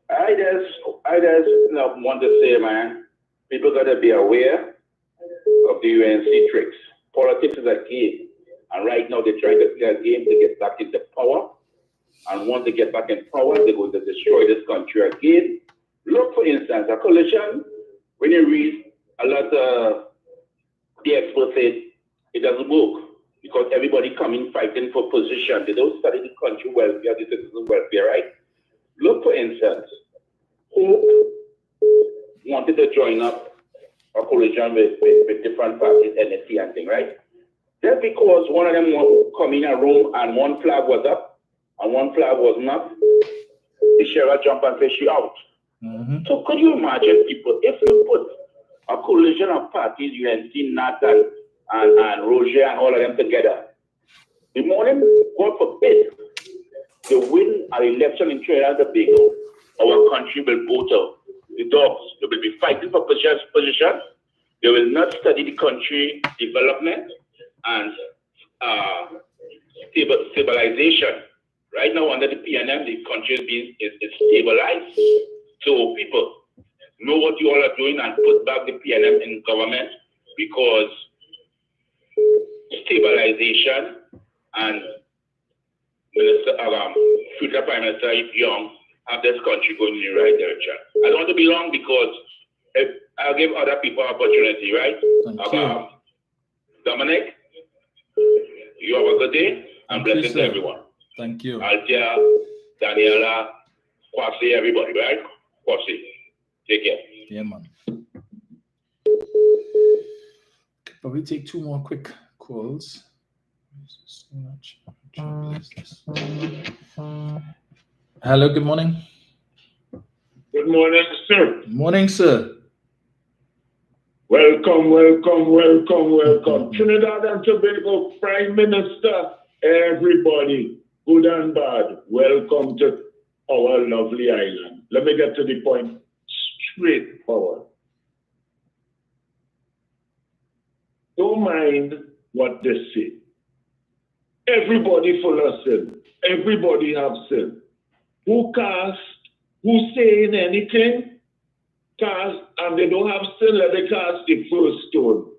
I just want to say, man, people got to be aware of the UNC tricks. Politics is a game. And right now they're trying to play a game to get back into power. And once they get back in power, they're going to destroy this country again. Look, for instance, a coalition, when you read a lot of the experts say it doesn't work because everybody coming fighting for position. They don't study the country welfare, the citizen welfare, right? Look, for instance, Hope wanted to join up a coalition with different parties, NSC and thing, right? Just because one of them come in a room and one flag was up and one flag was not, the sheriff jump and fish you out. Mm-hmm. So could you imagine, people, if you put a coalition of parties, UNC, NAT, and Roger and all of them together, the morning, God forbid, they win an election in Trinidad and Tobago, our country will go to the dogs. They will be fighting for position. They will not study the country development and stabilization. Right now, under the PNM, the country is stabilized. So people, know what you all are doing and put back the PNM in government because stabilization and Minister, future Prime Minister Young have this country going in the right direction. I don't want to be long because I'll give other people opportunity, right? Thank you. Dominic, you have a good day and blessings to everyone. Thank you. Altia, Daniela, Kwasi, everybody, right? Kwasi. Take care. Yeah, man. But we take two more quick calls. Hello, good morning. Good morning, sir. Good morning, sir. Welcome, welcome, welcome, welcome. Trinidad and Tobago Prime Minister, everybody, good and bad, welcome to our lovely island. Let me get to the point, straightforward. Don't mind what they say. Everybody full of sin. Everybody have sin. Who cast, who saying anything, cast, and they don't have sin, let they cast the first stone.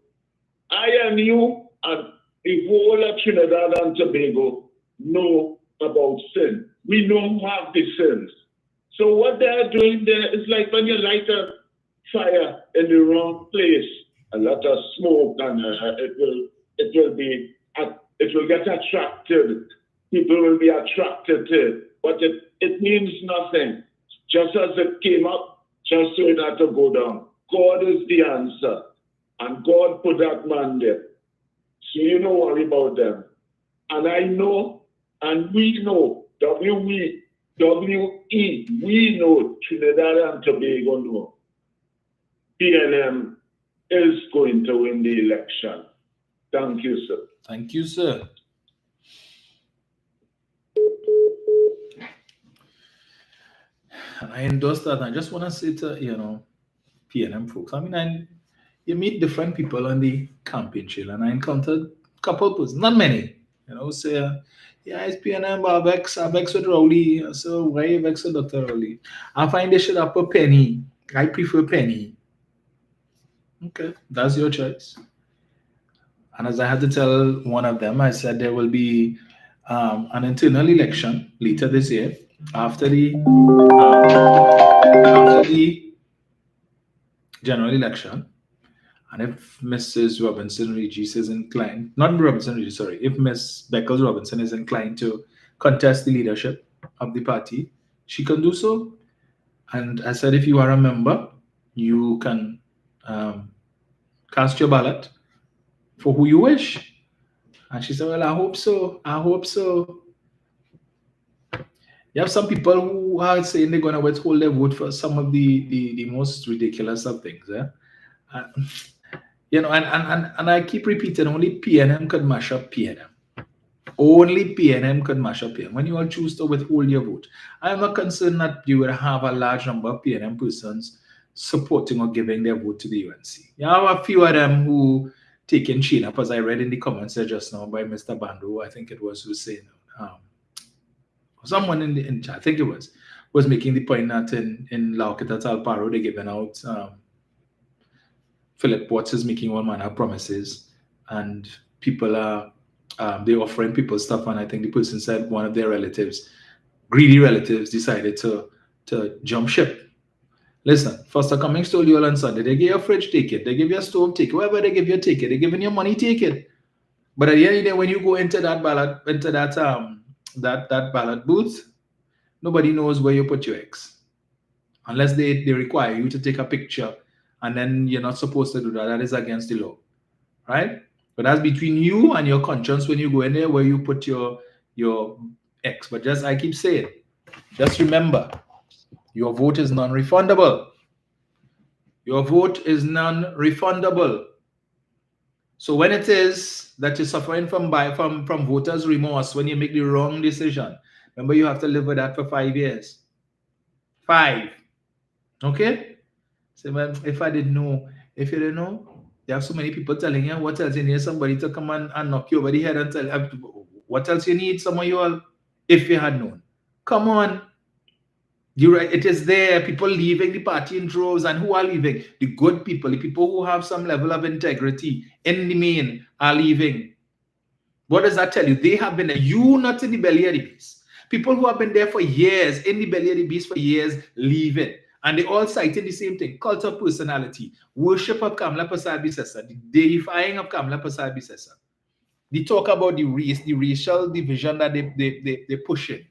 I and you and the whole of Trinidad and Tobago know about sin. We know have the sins. So what they're doing there is like when you light a fire in the wrong place, a lot of smoke, and it will get attracted. People will be attracted to it, but it means nothing. Just as it came up, just so it had to go down. God is the answer, and God put that man there. So you don't worry about them. And I know, and we know, we know, Trinidad and Tobago know, PNM is going to win the election. Thank you, sir. Thank you, sir. I endorse that. I just want to say to, PNM folks, I mean, you meet different people on the campaign trail, and I encountered a couple persons, not many, say, yeah, it's PNM, I vex with Rowley, so why you vex with Dr. Rowley? I find they should have a penny. I prefer penny. Okay, that's your choice. And as I had to tell one of them, I said there will be an internal election later this year after the general election. And if Mrs. Robinson Regis is inclined, not Robinson Regis, sorry, if Miss Beckles Robinson is inclined to contest the leadership of the party, she can do so. And I said, if you are a member, you can cast your ballot for who you wish. And she said, well, I hope so. I hope so. You have some people who are saying they're going to withhold their vote for some of the most ridiculous of things. And I keep repeating, only PNM could mash up PNM. Only PNM could mash up PNM. When you all choose to withhold your vote, I am not concerned that you will have a large number of PNM persons supporting or giving their vote to the UNC. You have a few of them who taking chain up, as I read in the comments there just now by Mr. Bandu, I think it was, who saying, someone in the chat, I think it was making the point that in Laukita Talparo, they're giving out Philip Watts is making all manner of promises, and people are they're offering people stuff, and I think the person said one of their relatives, greedy relatives, decided to jump ship. Listen, Foster Cummings told you all on Sunday, they give you a fridge, take it. They give you a stove, take it. Whatever they give you, take it. They're giving you money, take it. But at the end of the day, when you go into that ballot, into that ballot booth, nobody knows where you put your eggs. Unless they require you to take a picture, and then you're not supposed to do that. That is against the law. Right? But that's between you and your conscience when you go in there where you put your eggs. But just, I keep saying, just remember, your vote is non-refundable. Your vote is non-refundable. So when it is that you're suffering from voters' remorse when you make the wrong decision, remember you have to live with that for 5 years. 5. Okay? So man, if you didn't know, you have so many people telling you what else you need somebody to come and knock you over the head and tell you what else you need, some of you all, if you had known. Come on. You're right, it is there. People leaving the party in droves, and who are leaving? The good people, the people who have some level of integrity in the main are leaving. What does that tell you? They have been there. You not in the belly of the beast. People who have been there for years, in the belly of the beast for years, leave it. And they all cited the same thing: cult of personality, worship of Kamla Persad-Bissessar, the deifying of Kamla Persad-Bissessar. They talk about the race, the racial division that they push in.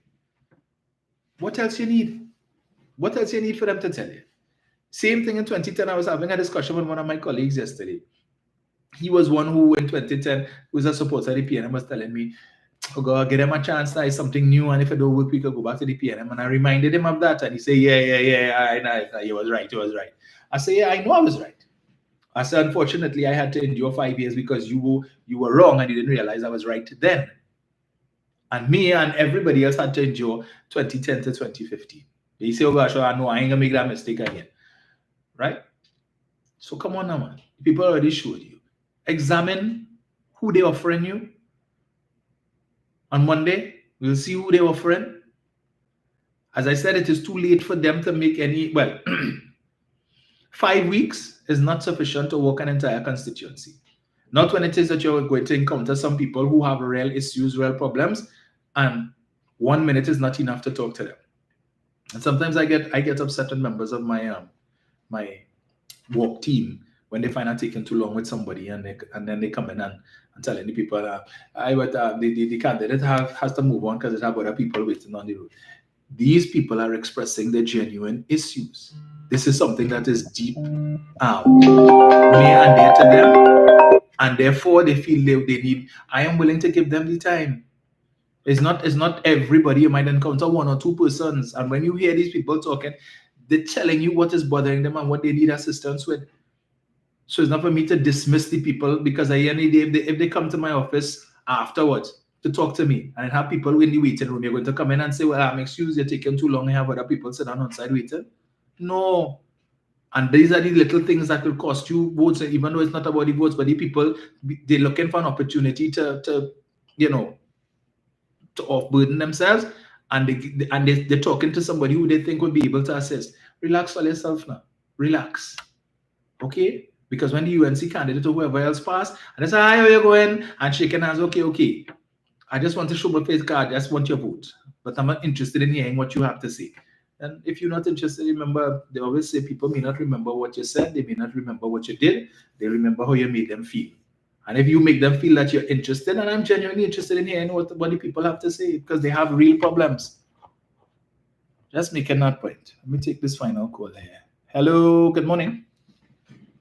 What else you need? What else you need for them to tell you? Same thing in 2010. I was having a discussion with one of my colleagues yesterday. He was one who in 2010 was a supporter of the PNM, was telling me, oh God, give them a chance, try something new, and if it don't work, we could go back to the PNM. And I reminded him of that, and he said, yeah, I know, he was right. I said, yeah, I know I was right. I said, unfortunately, I had to endure 5 years because you were wrong and you didn't realize I was right then. And me and everybody else had to endure 2010 to 2015. They say, oh gosh, I know I ain't gonna make that mistake again. Right? So come on now, man. People already showed you. Examine who they're offering you. On Monday, we'll see who they're offering. As I said, it is too late for them to make any, well, 5 weeks is not sufficient to work an entire constituency. Not when it is that you're going to encounter some people who have real issues, real problems, and 1 minute is not enough to talk to them. And sometimes I get upset with members of my my work team when they find out taking too long with somebody, and then they come in and telling the people the candidate has to move on because they have other people waiting on the road. These people are expressing their genuine issues. This is something that is deep near and dear to them, and therefore they feel they need. I am willing to give them the time. It's not everybody. You might encounter 1 or 2 persons, and when you hear these people talking, they're telling you what is bothering them and what they need assistance with. So it's not for me to dismiss the people, because at the end of the day, if they come to my office afterwards to talk to me, and I have people in the waiting room, you're going to come in and say, well, I'm excused, you're taking too long, I have other people sit down outside waiting. No. And these are the little things that will cost you votes, even though it's not about the votes, but the people, they're looking for an opportunity to off-burden themselves, and they're talking to somebody who they think will be able to assist. Relax for yourself now. Relax. Okay? Because when the UNC candidate or whoever else pass, and they say, hi, how you going? And shaking hands, okay. I just want to show my face card. I just want your vote. But I'm not interested in hearing what you have to say. And if you're not interested, remember, they always say people may not remember what you said. They may not remember what you did. They remember how you made them feel. And if you make them feel that you're interested, and I'm genuinely interested in hearing what the people have to say, because they have real problems. Just making that point. Let me take this final call here. Hello, good morning.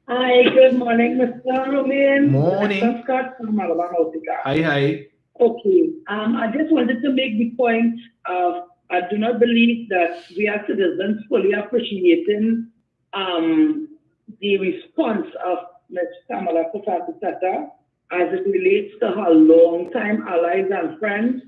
Hi, good morning, Mr. Romain. Morning. Mr. Scott from Alabama. Hi. Okay, I just wanted to make the point of, I do not believe that we as citizens fully appreciating the response of Ms. Kamla Persad-Bissessar as it relates to her long-time allies and friends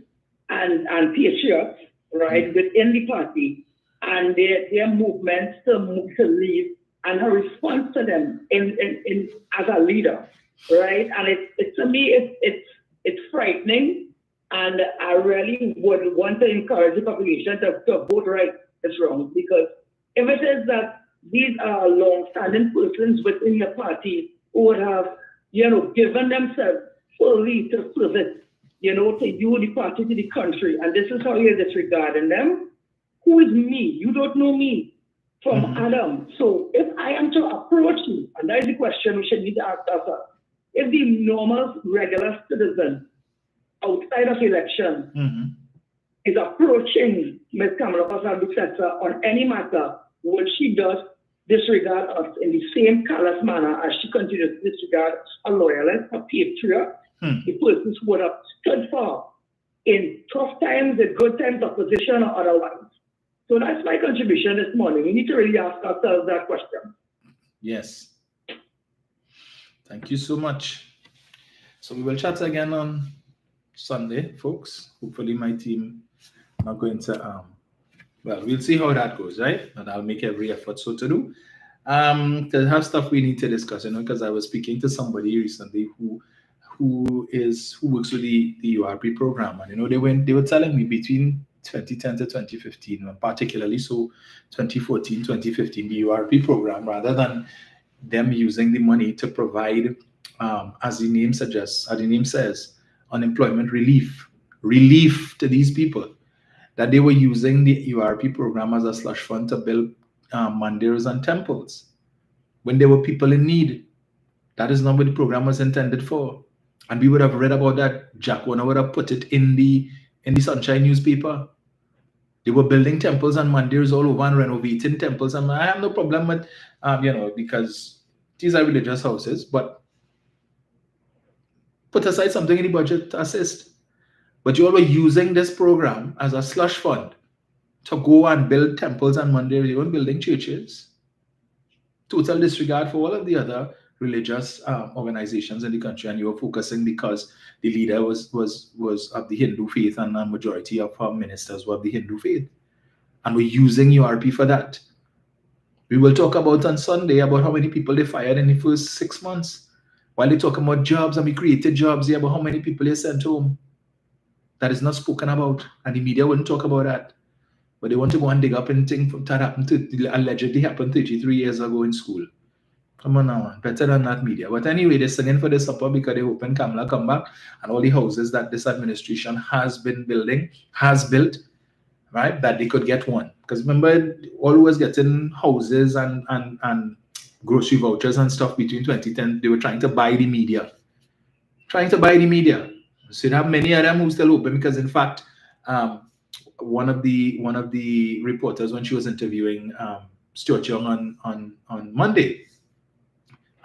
and patriots, right, within the party, and their movements to leave, and her response to them in as a leader, right? And it to me, it's frightening, and I really would want to encourage the population to vote right this wrong, because if it is that these are long-standing persons within the party who would have, given themselves fully to service, to you, the party, to the country, and this is how you're disregarding them. Who is me? You don't know me from Adam. So if I am to approach you, and that is the question we should need to ask ourselves, if the normal, regular citizen outside of election is approaching Ms. Kamla Persad-Bissessar on any matter, would she just disregard us in the same callous manner as she continues to disregard a loyalist, a patriot, the persons who would have stood for in tough times, in good times, opposition or otherwise? So that's my contribution this morning. We need to really ask ourselves that question. Yes. Thank you so much. So we will chat again on Sunday, folks. Hopefully my team are going to, well, we'll see how that goes, right? But I'll make every effort so to do. To have stuff we need to discuss, because I was speaking to somebody recently who works with the URP program, and they were telling me between 2010 to 2015, and particularly so 2014, 2015, the URP program, rather than them using the money to provide, as the name suggests, as the name says, unemployment relief to these people, that they were using the URP program as a slush fund to build mandirs and temples when there were people in need. That is not what the program was intended for. And we would have read about that. Jack Warner would have put it in the Sunshine newspaper. They were building temples and mandirs all over and renovating temples. And I have no problem with, because these are religious houses, but put aside something in the budget to assist. But you all were using this program as a slush fund to go and build temples and mandirs. You weren't building churches. Total disregard for all of the other religious organizations in the country, and you were focusing because the leader was of the Hindu faith and a majority of our ministers were of the Hindu faith, and we're using URP for that. We will talk about on Sunday about how many people they fired in the first 6 months, while they talk about jobs, and we created jobs here, about how many people they sent home. That is not spoken about, and the media wouldn't talk about that. But they want to go and dig up anything that happened allegedly happened 33 years ago in school. Come on now, better than that media. But anyway, they're singing for the supper because they're hoping Kamla come back and all the houses that this administration has built, right, that they could get one. Because remember, always getting houses and grocery vouchers and stuff between 2010, they were trying to buy the media. So you have many of them who still open because, in fact, one of the reporters, when she was interviewing Stuart Young on Monday,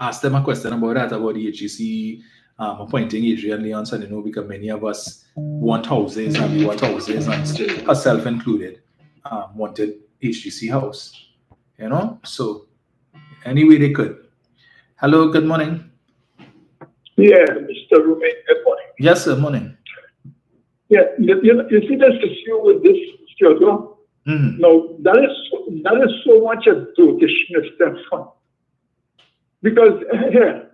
asked them a question about the HEC appointing Adrian Leonson, because many of us want houses, and we want houses, and herself included, wanted HGC house, So anyway, they could. Hello, good morning. Yeah, Mr. Rumi, good morning. Yes, sir, morning. Yeah, you see this issue with this studio? Mm-hmm. No, that is so much a dotishness that's fun. Because here,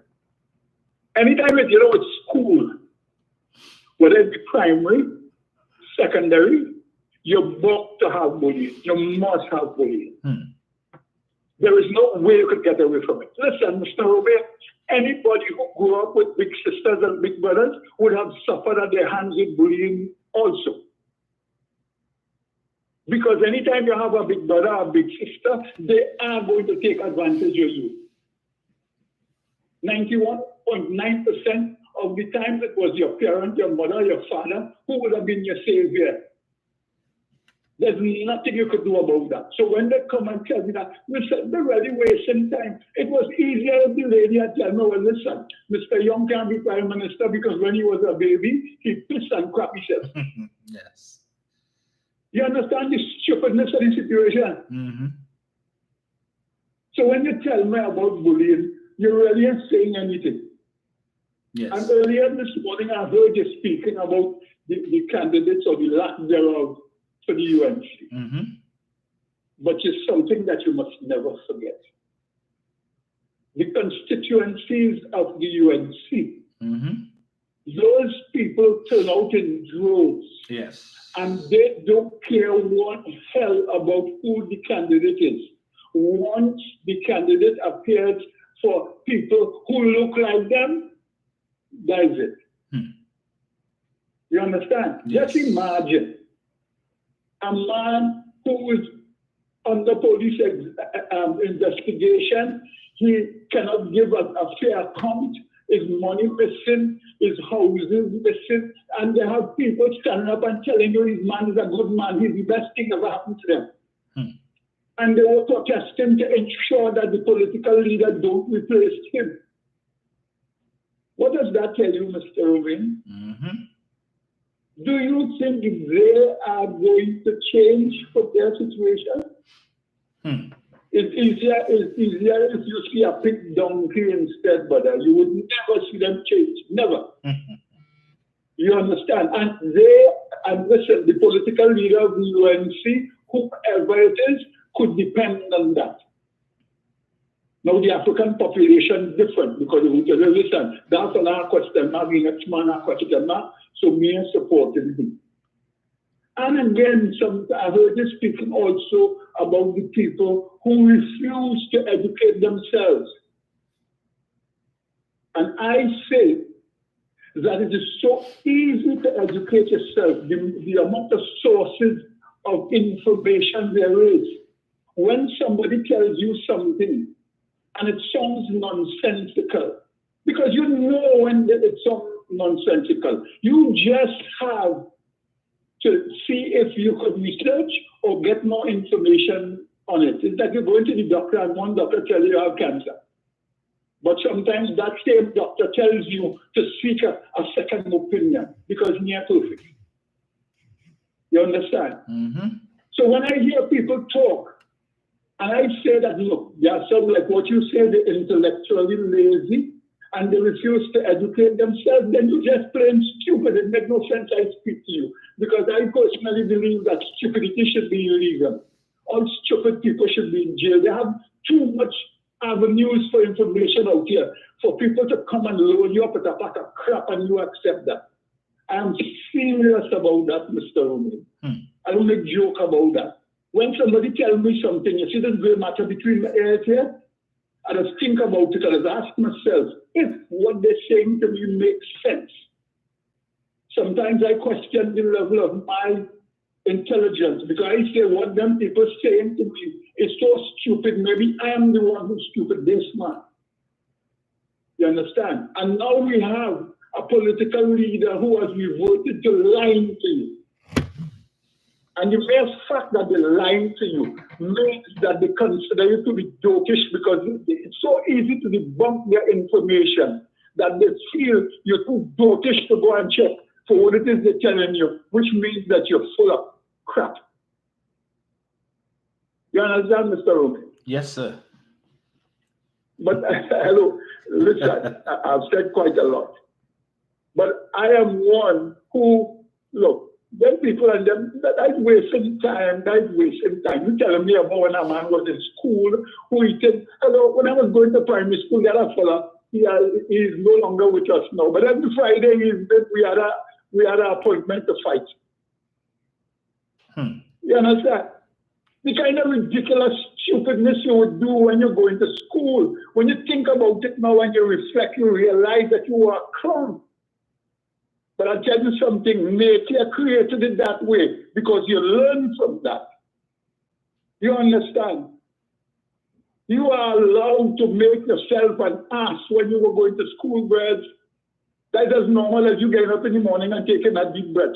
anytime it's school, whether it be primary, secondary, you're bound to have bullying. You must have bullying. There is no way you could get away from it. Listen, Mr. Robert, anybody who grew up with big sisters and big brothers would have suffered at their hands with bullying also. Because anytime you have a big brother or a big sister, they are going to take advantage of you. 91.9% of the time it was your parent, your mother, your father who would have been your savior. There's nothing you could do about that. So when they come and tell me that, listen, they're really wasting time. It was easier if the lady had told me, well, listen, Mr. Young can't be Prime Minister because when he was a baby, he pissed and crap himself. Yes. You understand the stupidness of the situation? Mm-hmm. So when you tell me about bullying, you really ain't saying anything. Yes. And earlier this morning, I heard you speaking about the candidates or the lack thereof for the UNC. Mm-hmm. But it's something that you must never forget. The constituencies of the UNC, those people turn out in droves. Yes. And they don't care one hell about who the candidate is. Once the candidate appears for people who look like them, that is it. You understand? Yes. Just imagine a man who is under police investigation, he cannot give a fair account, his money missing, his houses missing, and they have people standing up and telling you his man is a good man, he's the best thing ever happened to them. And they were protesting to ensure that the political leader don't replace him. What does that tell you, Mr. Owen? Do you think they are going to change for their situation? It's easier if you see a pig donkey instead, but you would never see them change. Never. You understand? And listen, the political leader of the UNC, whoever it is, could depend on that. Now the African population is different because you will tell you, listen, that's another question, so me and supporting him. And again, I heard you speaking also about the people who refuse to educate themselves. And I say that it is so easy to educate yourself, the amount of sources of information there is. When somebody tells you something and it sounds nonsensical, because you know when it sounds nonsensical, you just have to see if you could research or get more information on it. It's like you're going to the doctor and one doctor tells you have cancer. But sometimes that same doctor tells you to seek a second opinion because near perfect. You understand? Mm-hmm. So when I hear people talk, and I say that, look, they are some like what you say, they're intellectually lazy, and they refuse to educate themselves, then you just plain stupid. It makes no sense I speak to you. Because I personally believe that stupidity should be illegal. All stupid people should be in jail. They have too much avenues for information out here for people to come and load you up with a pack of crap and you accept that. I am serious about that, Mr. Rumi. I don't make joke about that. When somebody tells me something, you see this great matter between my ears here, I just think about it and I ask myself if what they're saying to me makes sense. Sometimes I question the level of my intelligence because I say what them people saying to me is so stupid. Maybe I am the one who's stupid, this man. You understand? And now we have a political leader who has reverted to lying to you. And the mere fact that they're lying to you means that they consider you to be dotish because it's so easy to debunk their information that they feel you're too dotish to go and check for what it is they're telling you, which means that you're full of crap. You understand, Mr. Rumi? Yes, sir. But hello, listen, I've said quite a lot. But I am one who, look, then people and them, that's wasting time, You telling me about when a man was in school, who he said, hello, when I was going to primary school, the other fella, he is no longer with us now. But every Friday, we had an appointment to fight. You understand? The kind of ridiculous stupidness you would do when you're going to school. When you think about it now and you reflect, you realize that you are a clown. But I'll tell you something, nature created it that way because you learn from that. You understand? You are allowed to make yourself an ass when you were going to school, birds. That's as normal as you getting up in the morning and taking a deep breath.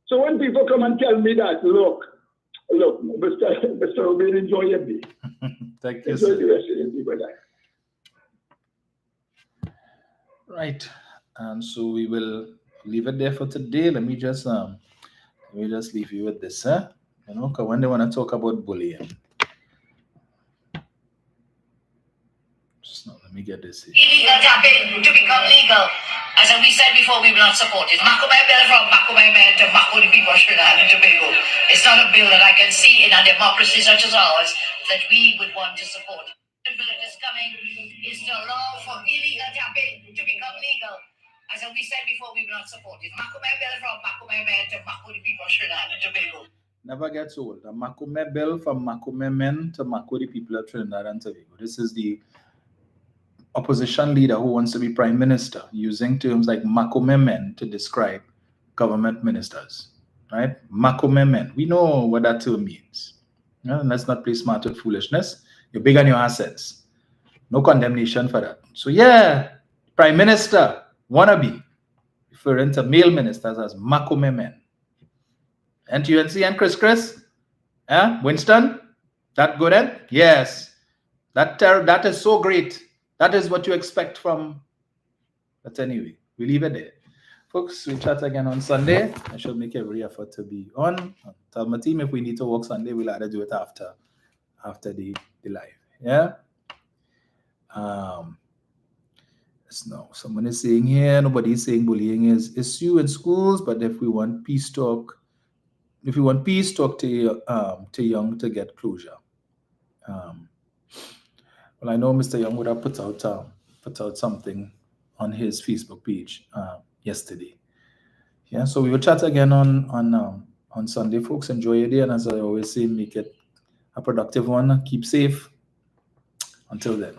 So when people come and tell me that, look, Mr. Rubin, enjoy your day. Thank you, enjoy sir. the rest of your day, brother. Right. And so we will leave it there for today. Let me just leave you with this, huh? You know, because when they want to talk about bullying. Just now, let me get this here. Illegal tapping to become legal. As we said before, we will not support it. Makumai bill from Makumai men to Mako the people of Trinidad and Tobago. It's not a bill that I can see in a democracy such as ours that we would want to support. The bill that is coming is to allow for illegal tapping to become legal. As we said before, we will not support it. Makumai bill from Makumai men to Mako the people of Trinidad and Tobago. Never gets old. The Makumai bill from Makumai men to Mako the people of Trinidad and Tobago. This is the opposition leader who wants to be prime minister, using terms like Makumai men to describe government ministers, right? Makumai men. We know what that term means. Let's not play smart with foolishness. You're big on your assets. No condemnation for that. So yeah, prime minister, wannabe, referring to male ministers as Makumai men. And UNC and Chris? Winston? That good end? Yes. That is so great. That is what you expect from. But anyway, we leave it there. Folks, we'll chat again on Sunday. I shall make every effort to be on. Tell my team if we need to work Sunday, we'll either do it after the live. Yeah? No, someone is saying here, nobody is saying bullying is issue in schools, but if we want peace talk to Young to get closure. Well, I know Mr. Young would have put out something on his Facebook page yesterday. Yeah, so we will chat again on Sunday, folks. Enjoy your day, and as I always say, make it a productive one. Keep safe. Until then.